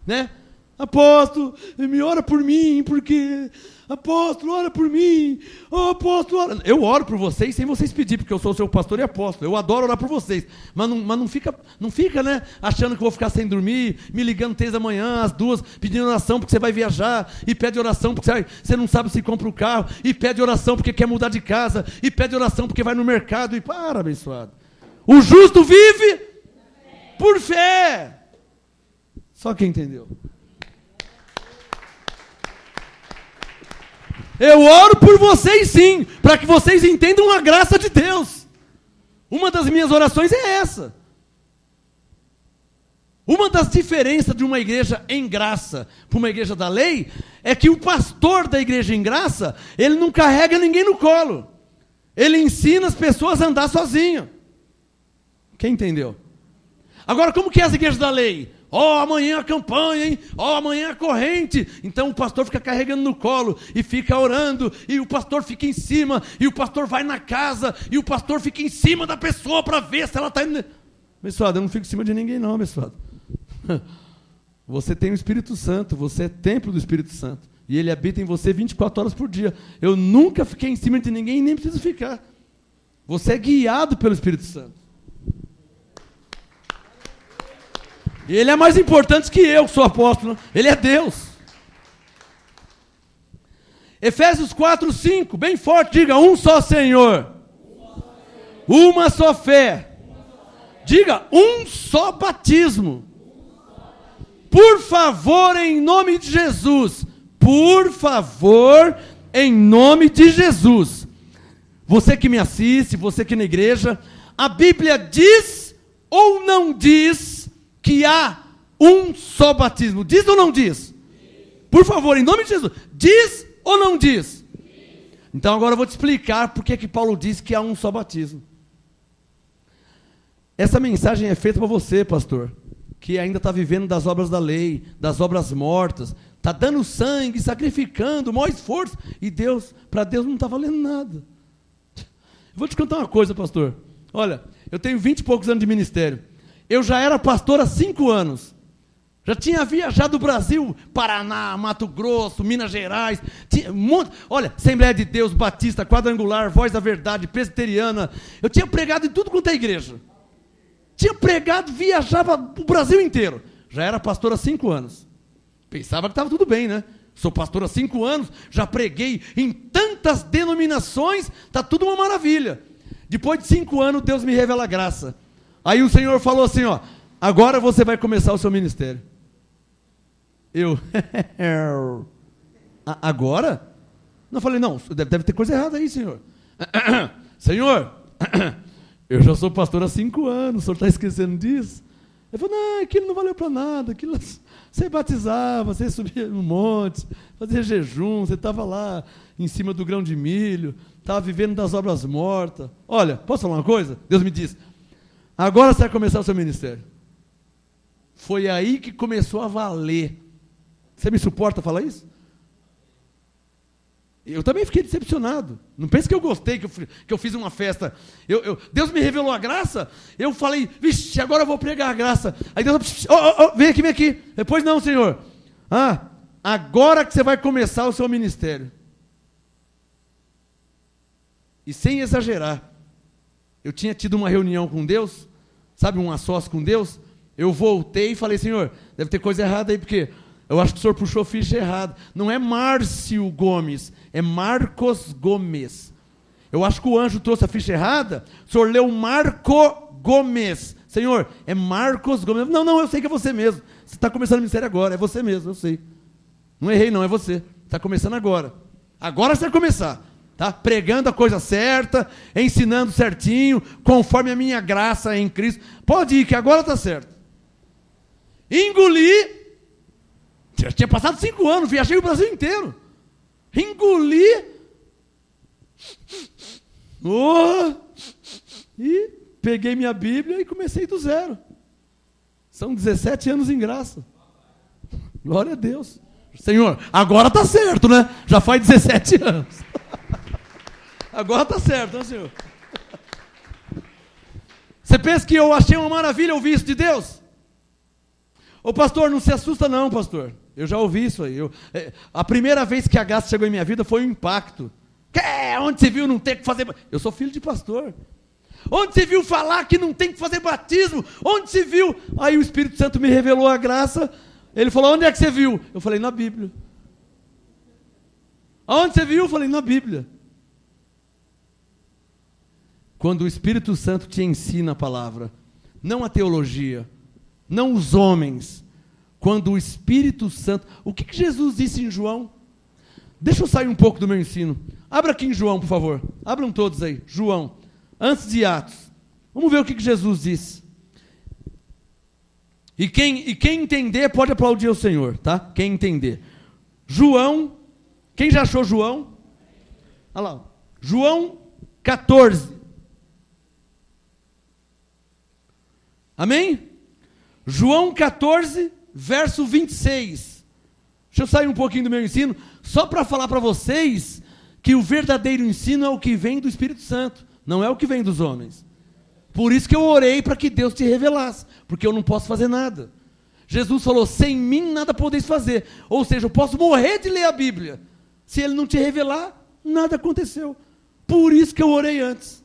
né? Apóstolo, me ora por mim, porque... Apóstolo, ora por mim. Oh, apóstolo, ora... Eu oro por vocês sem vocês pedir, porque eu sou o seu pastor e apóstolo. Eu adoro orar por vocês. Mas não fica, né, achando que eu vou ficar sem dormir, me ligando 3 da manhã, às 2, pedindo oração porque você vai viajar, e pede oração porque você não sabe se compra o carro, e pede oração porque quer mudar de casa, e pede oração porque vai no mercado, e para, abençoado. O justo vive por fé. Só quem entendeu. Eu oro por vocês sim, para que vocês entendam a graça de Deus. Uma das minhas orações é essa. Uma das diferenças de uma igreja em graça para uma igreja da lei, é que o pastor da igreja em graça, ele não carrega ninguém no colo. Ele ensina as pessoas a andar sozinho. Quem entendeu? Agora, como que é as igrejas da lei? Amanhã a campanha, hein? Amanhã a corrente. Então o pastor fica carregando no colo e fica orando, e o pastor fica em cima, e o pastor vai na casa, e o pastor fica em cima da pessoa para ver se ela está indo. Abençoado, eu não fico em cima de ninguém não, abençoado. Você tem o Espírito Santo, você é templo do Espírito Santo, e ele habita em você 24 horas por dia. Eu nunca fiquei em cima de ninguém e nem preciso ficar. Você é guiado pelo Espírito Santo. E ele é mais importante que eu, que sou apóstolo. Ele é Deus. Efésios 4, 5, bem forte, diga: um só Senhor, uma só fé, diga: um só batismo. Por favor, em nome de Jesus, por favor, em nome de Jesus. Você que me assiste, você que na igreja, a Bíblia diz ou não diz que há um só batismo? Diz ou não diz? Por favor, em nome de Jesus, diz ou não diz? Então agora eu vou te explicar por que Paulo diz que há um só batismo. Essa mensagem é feita para você, pastor, que ainda está vivendo das obras da lei, das obras mortas, está dando sangue, sacrificando, o maior esforço, e para Deus não está valendo nada. Eu vou te contar uma coisa, pastor. Olha, eu tenho 20 e poucos anos de ministério. Eu já era pastor há 5 anos. Já tinha viajado o Brasil, Paraná, Mato Grosso, Minas Gerais. Olha, Assembleia de Deus, Batista, Quadrangular, Voz da Verdade, Presbiteriana. Eu tinha pregado em tudo quanto é igreja. Tinha pregado, viajava o Brasil inteiro. Já era pastor há 5 anos. Pensava que estava tudo bem, né? Sou pastor há 5 anos, já preguei em tantas denominações, está tudo uma maravilha. Depois de 5 anos, Deus me revela a graça. Aí o Senhor falou assim, agora você vai começar o seu ministério. Agora? Não, falei, não, deve ter coisa errada aí, Senhor. Senhor, eu já sou pastor há 5 anos, o senhor está esquecendo disso? Ele falou, não, aquilo não valeu para nada, aquilo você batizava, você subia no monte, fazia jejum, você estava lá em cima do grão de milho, estava vivendo das obras mortas. Olha, posso falar uma coisa? Deus me disse, agora você vai começar o seu ministério. Foi aí que começou a valer. Você me suporta falar isso? Eu também fiquei decepcionado. Não pense que eu gostei, que eu fiz uma festa. Deus me revelou a graça, eu falei, vixe, agora eu vou pregar a graça. Aí Deus, vem aqui. Depois não, Senhor. Agora que você vai começar o seu ministério. E sem exagerar, eu tinha tido uma reunião com Deus, sabe, um sós com Deus. Eu voltei e falei, Senhor, deve ter coisa errada aí, porque eu acho que o senhor puxou ficha errada. Não é Márcio Gomes, é Marcos Gomes. Eu acho que o anjo trouxe a ficha errada, o senhor leu Marco Gomes. Senhor, é Marcos Gomes. Não, eu sei que é você mesmo. Você está começando o ministério agora, é você mesmo, eu sei. Não errei não, é você. Está começando agora. Agora você vai começar. Tá? Pregando a coisa certa, ensinando certinho, conforme a minha graça em Cristo. Pode ir, que agora está certo. Engoli. Já tinha passado 5 anos, viajei o Brasil inteiro. Engoli. E peguei minha Bíblia e comecei do zero. São 17 anos em graça. Glória a Deus. Senhor, agora está certo, né? Já faz 17 anos. Agora está certo, né, Senhor? Você pensa que eu achei uma maravilha ouvir isso de Deus? Ô pastor, não se assusta não, pastor. Eu já ouvi isso aí. A primeira vez que a graça chegou em minha vida foi um impacto. Onde você viu não ter que fazer... Eu sou filho de pastor. Onde você viu falar que não tem que fazer batismo? Onde você viu? Aí o Espírito Santo me revelou a graça. Ele falou, onde é que você viu? Eu falei, na Bíblia. Aonde você viu? Eu falei, na Bíblia. Quando o Espírito Santo te ensina a palavra, não a teologia, não os homens, quando o Espírito Santo... O que Jesus disse em João? Deixa eu sair um pouco do meu ensino. Abra aqui em João, por favor. Abram todos aí. João, antes de Atos. Vamos ver o que Jesus disse. E quem entender pode aplaudir o Senhor, tá? Quem entender. João, quem já achou João? Olha lá. João 14. Amém? João 14, verso 26. Deixa eu sair um pouquinho do meu ensino, só para falar para vocês que o verdadeiro ensino é o que vem do Espírito Santo, não é o que vem dos homens. Por isso que eu orei para que Deus te revelasse, porque eu não posso fazer nada. Jesus falou, sem mim nada podeis fazer. Ou seja, eu posso morrer de ler a Bíblia. Se Ele não te revelar, nada aconteceu. Por isso que eu orei antes.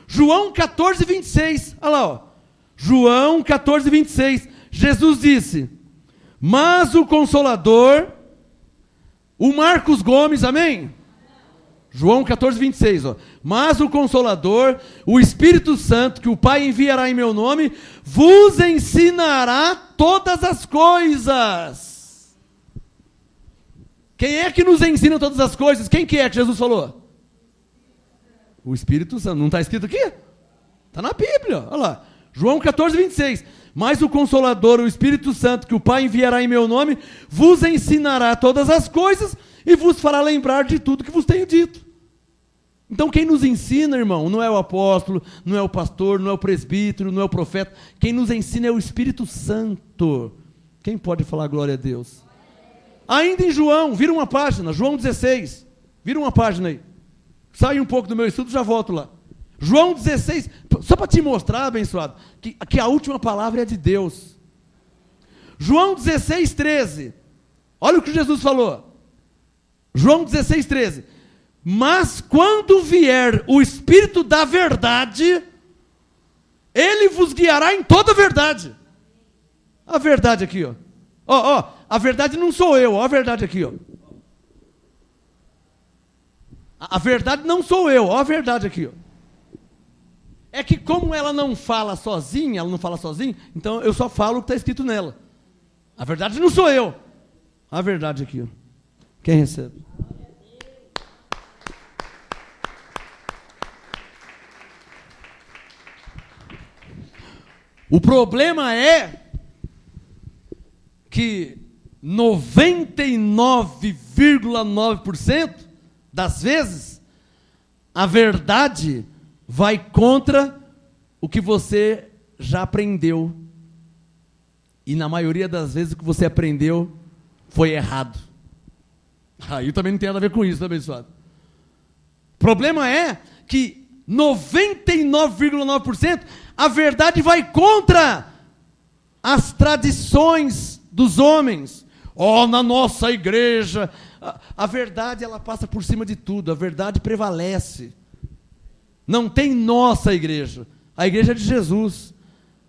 João 14, 26. Olha lá, ó. João 14, 26. Jesus disse, mas o Consolador, o Marcos Gomes, amém? João 14, 26, ó. Mas o Consolador, o Espírito Santo, que o Pai enviará em meu nome, vos ensinará todas as coisas. Quem é que nos ensina todas as coisas? Quem que é que Jesus falou? O Espírito Santo. Não está escrito aqui? Está na Bíblia, olha lá. João 14, 26. Mas o Consolador, o Espírito Santo, que o Pai enviará em meu nome, vos ensinará todas as coisas e vos fará lembrar de tudo que vos tenho dito. Então quem nos ensina, irmão, não é o apóstolo, não é o pastor, não é o presbítero, não é o profeta. Quem nos ensina é o Espírito Santo. Quem pode falar glória a Deus? Ainda em João, vira uma página, João 16. Vira uma página aí. Sai um pouco do meu estudo, já volto lá. João 16, só para te mostrar, abençoado, que a última palavra é de Deus. João 16, 13. Olha o que Jesus falou. João 16, 13. Mas quando vier o Espírito da verdade, Ele vos guiará em toda a verdade. A verdade aqui, ó. Ó, a verdade não sou eu, ó a verdade aqui, ó. A verdade não sou eu, ó a verdade aqui, ó. É que como ela não fala sozinha, então eu só falo o que está escrito nela. A verdade não sou eu. A verdade aqui, ó. Quem recebe? O problema é que 99,9% das vezes a verdade vai contra o que você já aprendeu. E na maioria das vezes o que você aprendeu foi errado. Aí também não tem nada a ver com isso, tá abençoado? O problema é que 99,9% a verdade vai contra as tradições dos homens. Na nossa igreja, a verdade ela passa por cima de tudo, a verdade prevalece. Não tem nossa igreja. A igreja é de Jesus.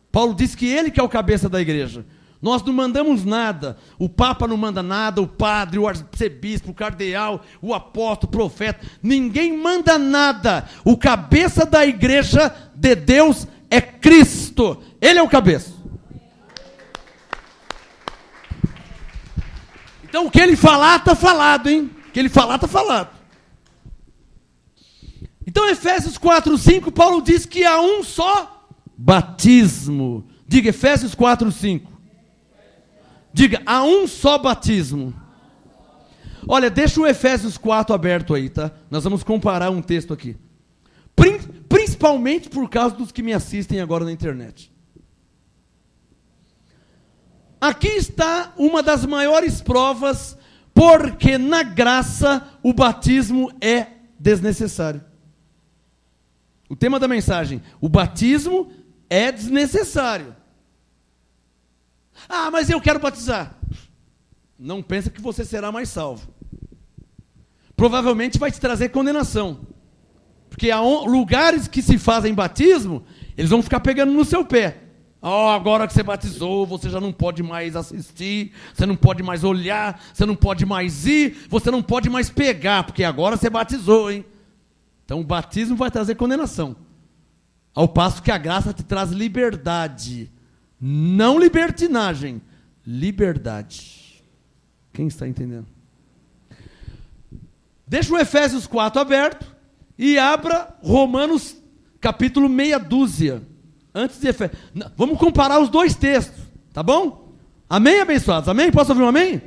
Paulo disse que Ele que é o cabeça da igreja. Nós não mandamos nada. O Papa não manda nada, o padre, o arcebispo, o cardeal, o apóstolo, o profeta. Ninguém manda nada. O cabeça da igreja de Deus é Cristo. Ele é o cabeça. Então o que Ele falar, está falado, hein? O que Ele falar, está falado. Então, Efésios 4, 5, Paulo diz que há um só batismo. Diga, Efésios 4, 5. Diga, há um só batismo. Olha, deixa o Efésios 4 aberto aí, tá? Nós vamos comparar um texto aqui. Principalmente por causa dos que me assistem agora na internet. Aqui está uma das maiores provas porque na graça o batismo é desnecessário. O tema da mensagem, o batismo é desnecessário. Ah, mas eu quero batizar. Não pensa que você será mais salvo. Provavelmente vai te trazer condenação. Porque há lugares que se fazem batismo, eles vão ficar pegando no seu pé. Agora que você batizou, você já não pode mais assistir, você não pode mais olhar, você não pode mais ir, você não pode mais pegar, porque agora você batizou, hein? Então o batismo vai trazer condenação. Ao passo que a graça te traz liberdade. Não libertinagem, liberdade. Quem está entendendo? Deixa o Efésios 4 aberto e abra Romanos capítulo meia dúzia. Antes de Efésios. Vamos comparar os dois textos, tá bom? Amém, abençoados? Amém? Posso ouvir um amém?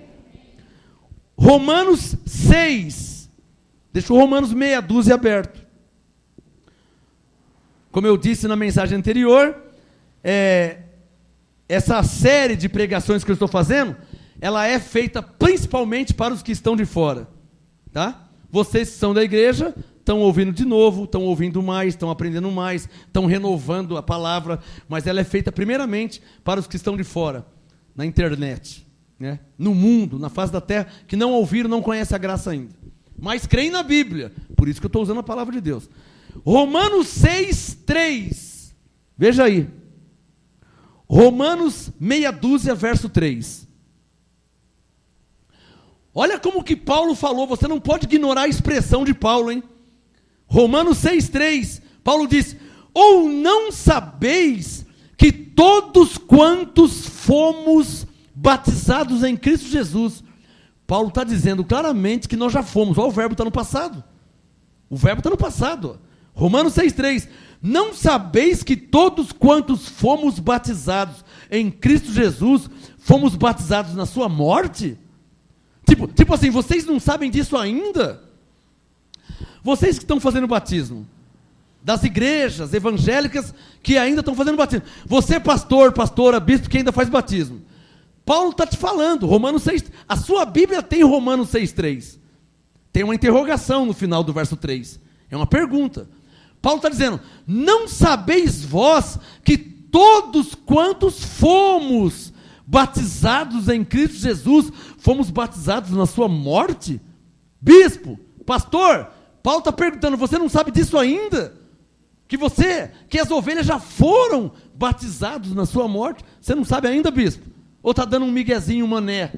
Romanos 6. Deixa o Romanos meia dúzia aberto. Como eu disse na mensagem anterior, essa série de pregações que eu estou fazendo, ela é feita principalmente para os que estão de fora, tá? Vocês que são da igreja estão ouvindo de novo, estão ouvindo mais, estão aprendendo mais, estão renovando a palavra, mas ela é feita primeiramente para os que estão de fora, na internet, né? No mundo, na face da terra, que não ouviram, não conhecem a graça ainda, mas creem na Bíblia, por isso que eu estou usando a palavra de Deus. Romanos 6, 3, veja aí, Romanos meia dúzia, verso 3. Olha como que Paulo falou, você não pode ignorar a expressão de Paulo, hein? Romanos 6,3, Paulo diz: ou não sabeis que todos quantos fomos batizados em Cristo Jesus. Paulo está dizendo claramente que nós já fomos. Olha, o verbo está no passado. O verbo está no passado. Romanos 6,3, não sabeis que todos quantos fomos batizados em Cristo Jesus, fomos batizados na sua morte? Tipo assim, vocês não sabem disso ainda? Vocês que estão fazendo batismo, das igrejas evangélicas que ainda estão fazendo batismo. Você, pastor, pastora, bispo que ainda faz batismo. Paulo está te falando, Romanos 6, a sua Bíblia tem Romanos 6,3. Tem uma interrogação no final do verso 3. É uma pergunta. Paulo está dizendo, não sabeis vós que todos quantos fomos batizados em Cristo Jesus, fomos batizados na sua morte? Bispo, pastor, Paulo está perguntando, você não sabe disso ainda? Que as ovelhas já foram batizados na sua morte? Você não sabe ainda, bispo? Ou está dando um miguezinho, mané?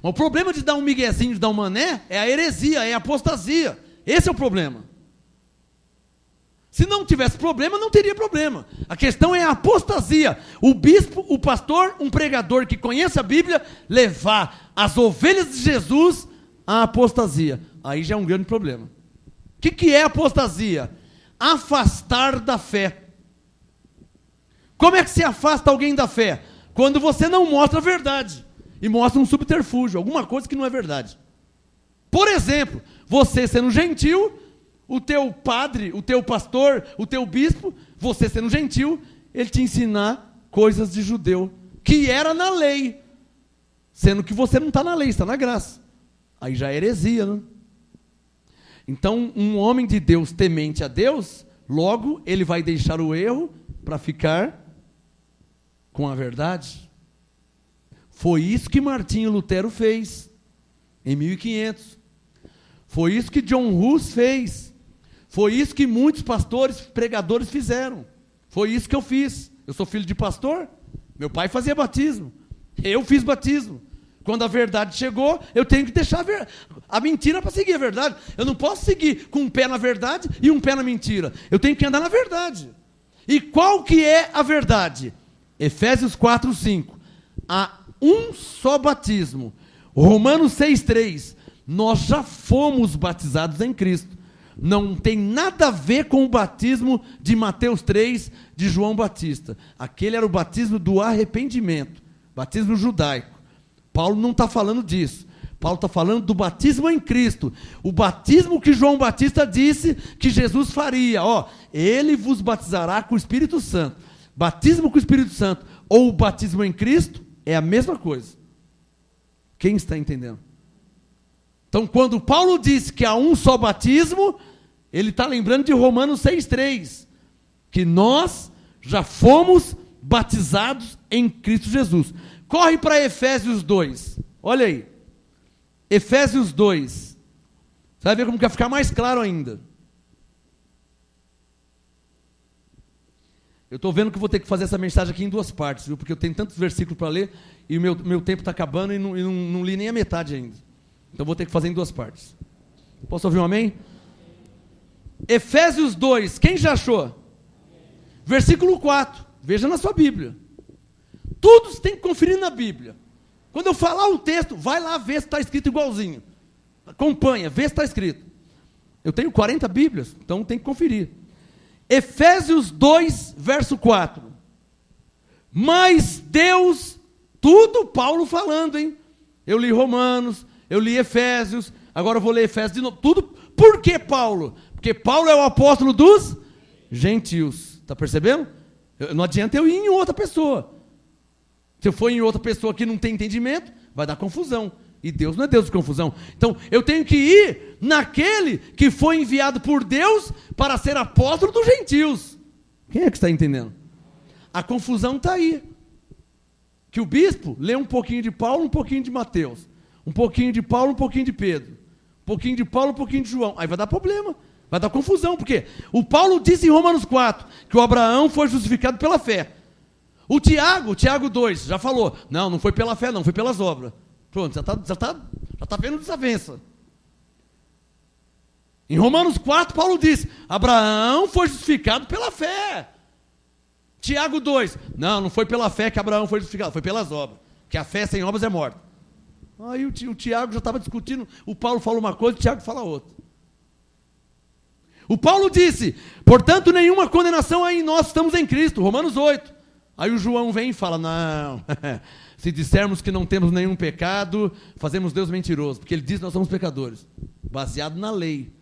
O problema de dar um miguezinho, de dar um mané, é a heresia, é a apostasia. Esse é o problema. Se não tivesse problema, não teria problema. A questão é a apostasia. O bispo, o pastor, um pregador que conhece a Bíblia, levar as ovelhas de Jesus à apostasia. Aí já é um grande problema. O que é apostasia? Afastar da fé. Como é que se afasta alguém da fé? Quando você não mostra a verdade e mostra um subterfúgio, alguma coisa que não é verdade. Por exemplo, você sendo gentil, o teu padre, o teu pastor, o teu bispo, você sendo gentil, ele te ensinar coisas de judeu, que era na lei, sendo que você não está na lei, está na graça. Aí já é heresia, né? Então, um homem de Deus temente a Deus, logo ele vai deixar o erro para ficar com a verdade. Foi isso que Martinho Lutero fez em 1500. Foi isso que John Hus fez. Foi isso que muitos pastores, pregadores fizeram. Foi isso que eu fiz. Eu sou filho de pastor. Meu pai fazia batismo. Eu fiz batismo. Quando a verdade chegou, eu tenho que deixar a mentira para seguir a verdade. Eu não posso seguir com um pé na verdade e um pé na mentira. Eu tenho que andar na verdade. E qual que é a verdade? Efésios 4, 5. Há um só batismo. Romanos 6, 3. Nós já fomos batizados em Cristo. Não tem nada a ver com o batismo de Mateus 3, de João Batista. Aquele era o batismo do arrependimento, batismo judaico. Paulo não está falando disso. Paulo está falando do batismo em Cristo. O batismo que João Batista disse que Jesus faria. Ele vos batizará com o Espírito Santo. Batismo com o Espírito Santo ou o batismo em Cristo é a mesma coisa. Quem está entendendo? Então, quando Paulo diz que há um só batismo, Ele está lembrando de Romanos 6,3, que nós já fomos batizados em Cristo Jesus. Corre para Efésios 2, olha aí, Efésios 2, você vai ver como que vai ficar mais claro ainda. Eu estou vendo que vou ter que fazer essa mensagem aqui em duas partes, viu? Porque eu tenho tantos versículos para ler, e o meu tempo está acabando e não li nem a metade ainda. Então vou ter que fazer em duas partes. Posso ouvir um amém? Efésios 2, quem já achou? Versículo 4, veja na sua Bíblia. Tudo você tem que conferir na Bíblia. Quando eu falar o texto, vai lá ver se está escrito igualzinho. Acompanha, vê se está escrito. Eu tenho 40 Bíblias, então tem que conferir. Efésios 2, verso 4. Mas Deus, tudo Paulo falando, hein? Eu li Romanos, eu li Efésios, agora eu vou ler Efésios de novo. Tudo. Por que Paulo? Porque Paulo é o apóstolo dos gentios. Está percebendo? Não adianta eu ir em outra pessoa. Se eu for em outra pessoa que não tem entendimento, vai dar confusão. E Deus não é Deus de confusão. Então, eu tenho que ir naquele que foi enviado por Deus para ser apóstolo dos gentios. Quem é que está entendendo? A confusão está aí. Que o bispo lê um pouquinho de Paulo, um pouquinho de Mateus. Um pouquinho de Paulo, um pouquinho de Pedro. Um pouquinho de Paulo, um pouquinho de João. Aí vai dar problema. Vai dar confusão. Porque o Paulo disse em Romanos 4 que o Abraão foi justificado pela fé. O Tiago 2, já falou. Não foi pela fé, não, foi pelas obras. Pronto, já está vendo desavença. Em Romanos 4, Paulo diz, Abraão foi justificado pela fé. Tiago 2, não foi pela fé que Abraão foi justificado, foi pelas obras. Que a fé sem obras é morta. Aí o Tiago já estava discutindo, o Paulo fala uma coisa, o Tiago fala outra. O Paulo disse, portanto, nenhuma condenação há em nós, estamos em Cristo, Romanos 8. Aí o João vem e fala, não, se dissermos que não temos nenhum pecado, fazemos Deus mentiroso, porque ele diz que nós somos pecadores, baseado na lei.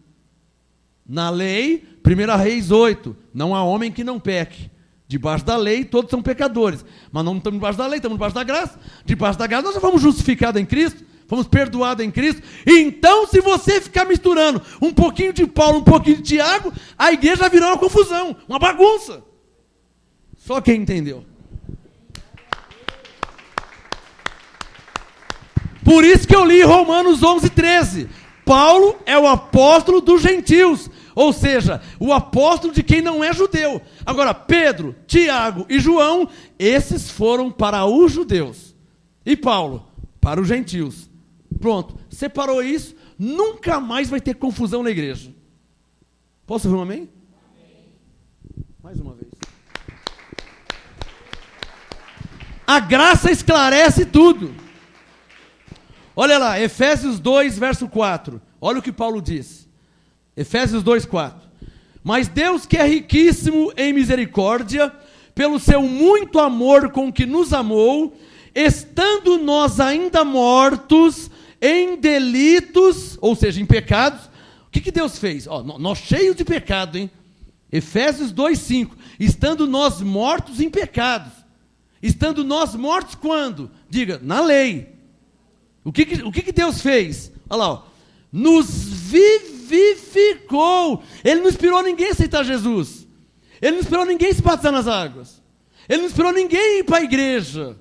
Na lei, 1 Reis 8, não há homem que não peque. Debaixo da lei, todos são pecadores, mas não estamos debaixo da lei, estamos debaixo da graça. Debaixo da graça, nós já fomos justificados em Cristo, fomos perdoados em Cristo. Então, se você ficar misturando um pouquinho de Paulo, um pouquinho de Tiago, a igreja virou uma confusão, uma bagunça. Só quem entendeu. Por isso que eu li Romanos 11, 13. Paulo é o apóstolo dos gentios, ou seja, o apóstolo de quem não é judeu. Agora, Pedro, Tiago e João, esses foram para os judeus. E Paulo, para os gentios. Pronto, separou isso, nunca mais vai ter confusão na igreja. Posso ouvir um amém? Mais uma vez. A graça esclarece tudo. Olha lá, Efésios 2, verso 4. Olha o que Paulo diz. Efésios 2, 4. Mas Deus, que é riquíssimo em misericórdia, pelo seu muito amor com que nos amou, estando nós ainda mortos em delitos, ou seja, em pecados, o que Deus fez? Nós cheios de pecado, hein? Efésios 2, 5. Estando nós mortos em pecados. Estando nós mortos quando? Diga, na lei. O que Deus fez? Olha lá, nos vivificou. Ele não esperou ninguém aceitar Jesus. Ele não esperou ninguém se batizar nas águas. Ele não esperou ninguém ir para a igreja.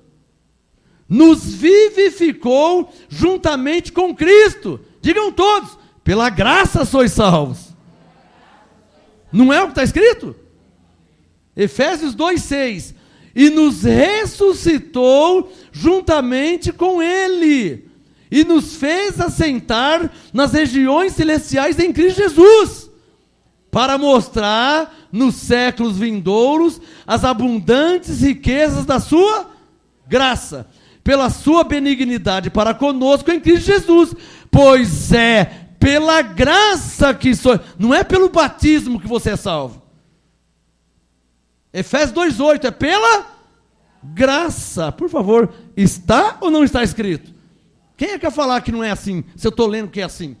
Nos vivificou juntamente com Cristo. Digam todos, pela graça sois salvos. Não é o que está escrito? Efésios 2, 6. E nos ressuscitou juntamente com Ele, e nos fez assentar nas regiões celestiais em Cristo Jesus, para mostrar nos séculos vindouros as abundantes riquezas da sua graça, pela sua benignidade para conosco em Cristo Jesus, pois é pela graça que sois, não é pelo batismo que você é salvo. Efésios 2,8, é pela graça. Por favor, está ou não está escrito? Quem é que quer falar que não é assim, se eu estou lendo que é assim?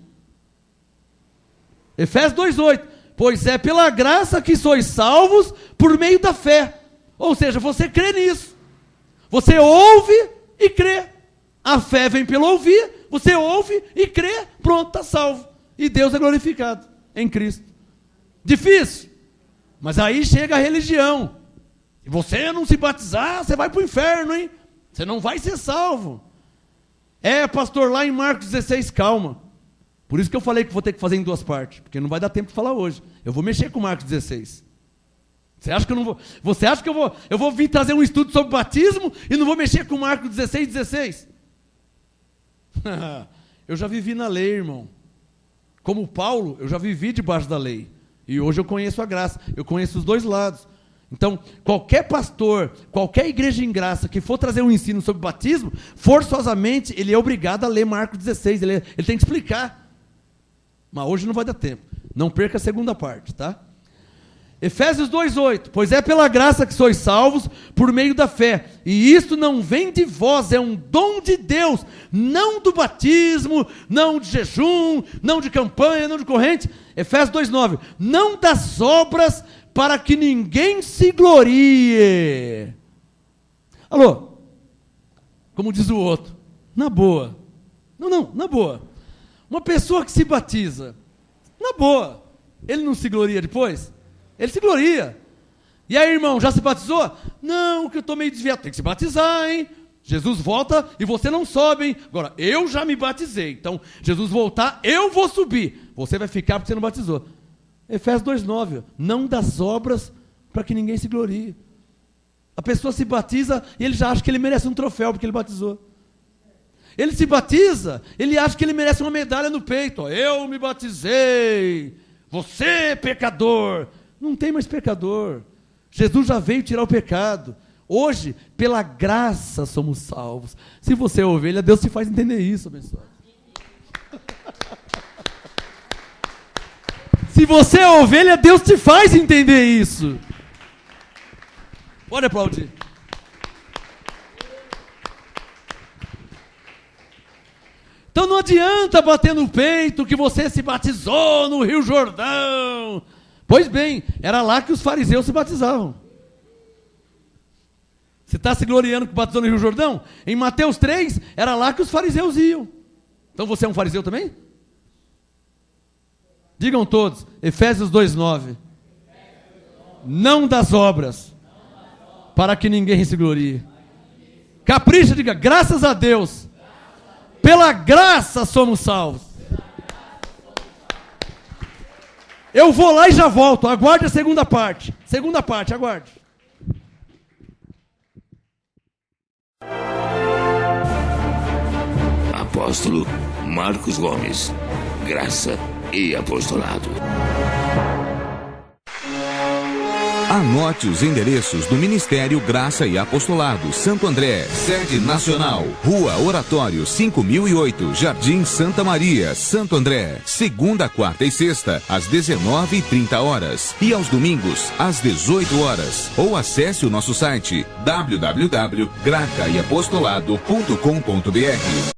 Efésios 2,8, pois é pela graça que sois salvos por meio da fé. Ou seja, você crê nisso. Você ouve e crê. A fé vem pelo ouvir, você ouve e crê, pronto, está salvo. E Deus é glorificado em Cristo. Difícil. Mas aí chega a religião. E você não se batizar, você vai para o inferno, hein? Você não vai ser salvo. Pastor, lá em Marcos 16, calma. Por isso que eu falei que vou ter que fazer em 2 partes. Porque não vai dar tempo de falar hoje. Eu vou mexer com Marcos 16. Você acha que eu não vou? Você acha que eu vou vir trazer um estudo sobre batismo e não vou mexer com Marcos 16? Eu já vivi na lei, irmão. Como Paulo, eu já vivi debaixo da lei. E hoje eu conheço a graça. Eu conheço os 2 lados. Então, qualquer pastor, qualquer igreja em graça que for trazer um ensino sobre batismo, forçosamente ele é obrigado a ler Marcos 16. Ele tem que explicar. Mas hoje não vai dar tempo. Não perca a segunda parte, tá? Efésios 2:8, pois é pela graça que sois salvos por meio da fé, e isto não vem de vós, é um dom de Deus, não do batismo, não de jejum, não de campanha, não de corrente. Efésios 2:9, não das obras para que ninguém se glorie. Alô? Como diz o outro, na boa. Não, na boa. Uma pessoa que se batiza, na boa, ele não se gloria depois? Ele se gloria. E aí, irmão, já se batizou? Não, que eu estou meio desviado. Tem que se batizar, hein? Jesus volta e você não sobe, hein? Agora, eu já me batizei. Então, Jesus voltar, eu vou subir. Você vai ficar porque você não batizou. Efésios 2:9. Não das obras para que ninguém se glorie. A pessoa se batiza e ele já acha que ele merece um troféu porque ele batizou. Ele se batiza, ele acha que ele merece uma medalha no peito. Ó, eu me batizei. Você é pecador. Não tem mais pecador. Jesus já veio tirar o pecado. Hoje, pela graça somos salvos. Se você é ovelha, Deus te faz entender isso, abençoado. Se você é ovelha, Deus te faz entender isso. Pode aplaudir. Então não adianta bater no peito que você se batizou no Rio Jordão. Pois bem, era lá que os fariseus se batizavam. Você está se gloriando que batizou no Rio Jordão? Em Mateus 3, era lá que os fariseus iam. Então você é um fariseu também? Digam todos, Efésios 2:9. Não das obras, para que ninguém se glorie. Capricha, diga, graças a Deus. Pela graça somos salvos. Eu vou lá e já volto. Aguarde a segunda parte. Segunda parte, aguarde. Apóstolo Marcos Gomes. Graça e apostolado. Anote os endereços do Ministério Graça e Apostolado Santo André, sede nacional, Rua Oratório 5008, Jardim Santa Maria, Santo André, segunda, quarta e sexta, às 19h30 e aos domingos, às 18 horas. Ou acesse o nosso site www.gracaiapostolado.com.br.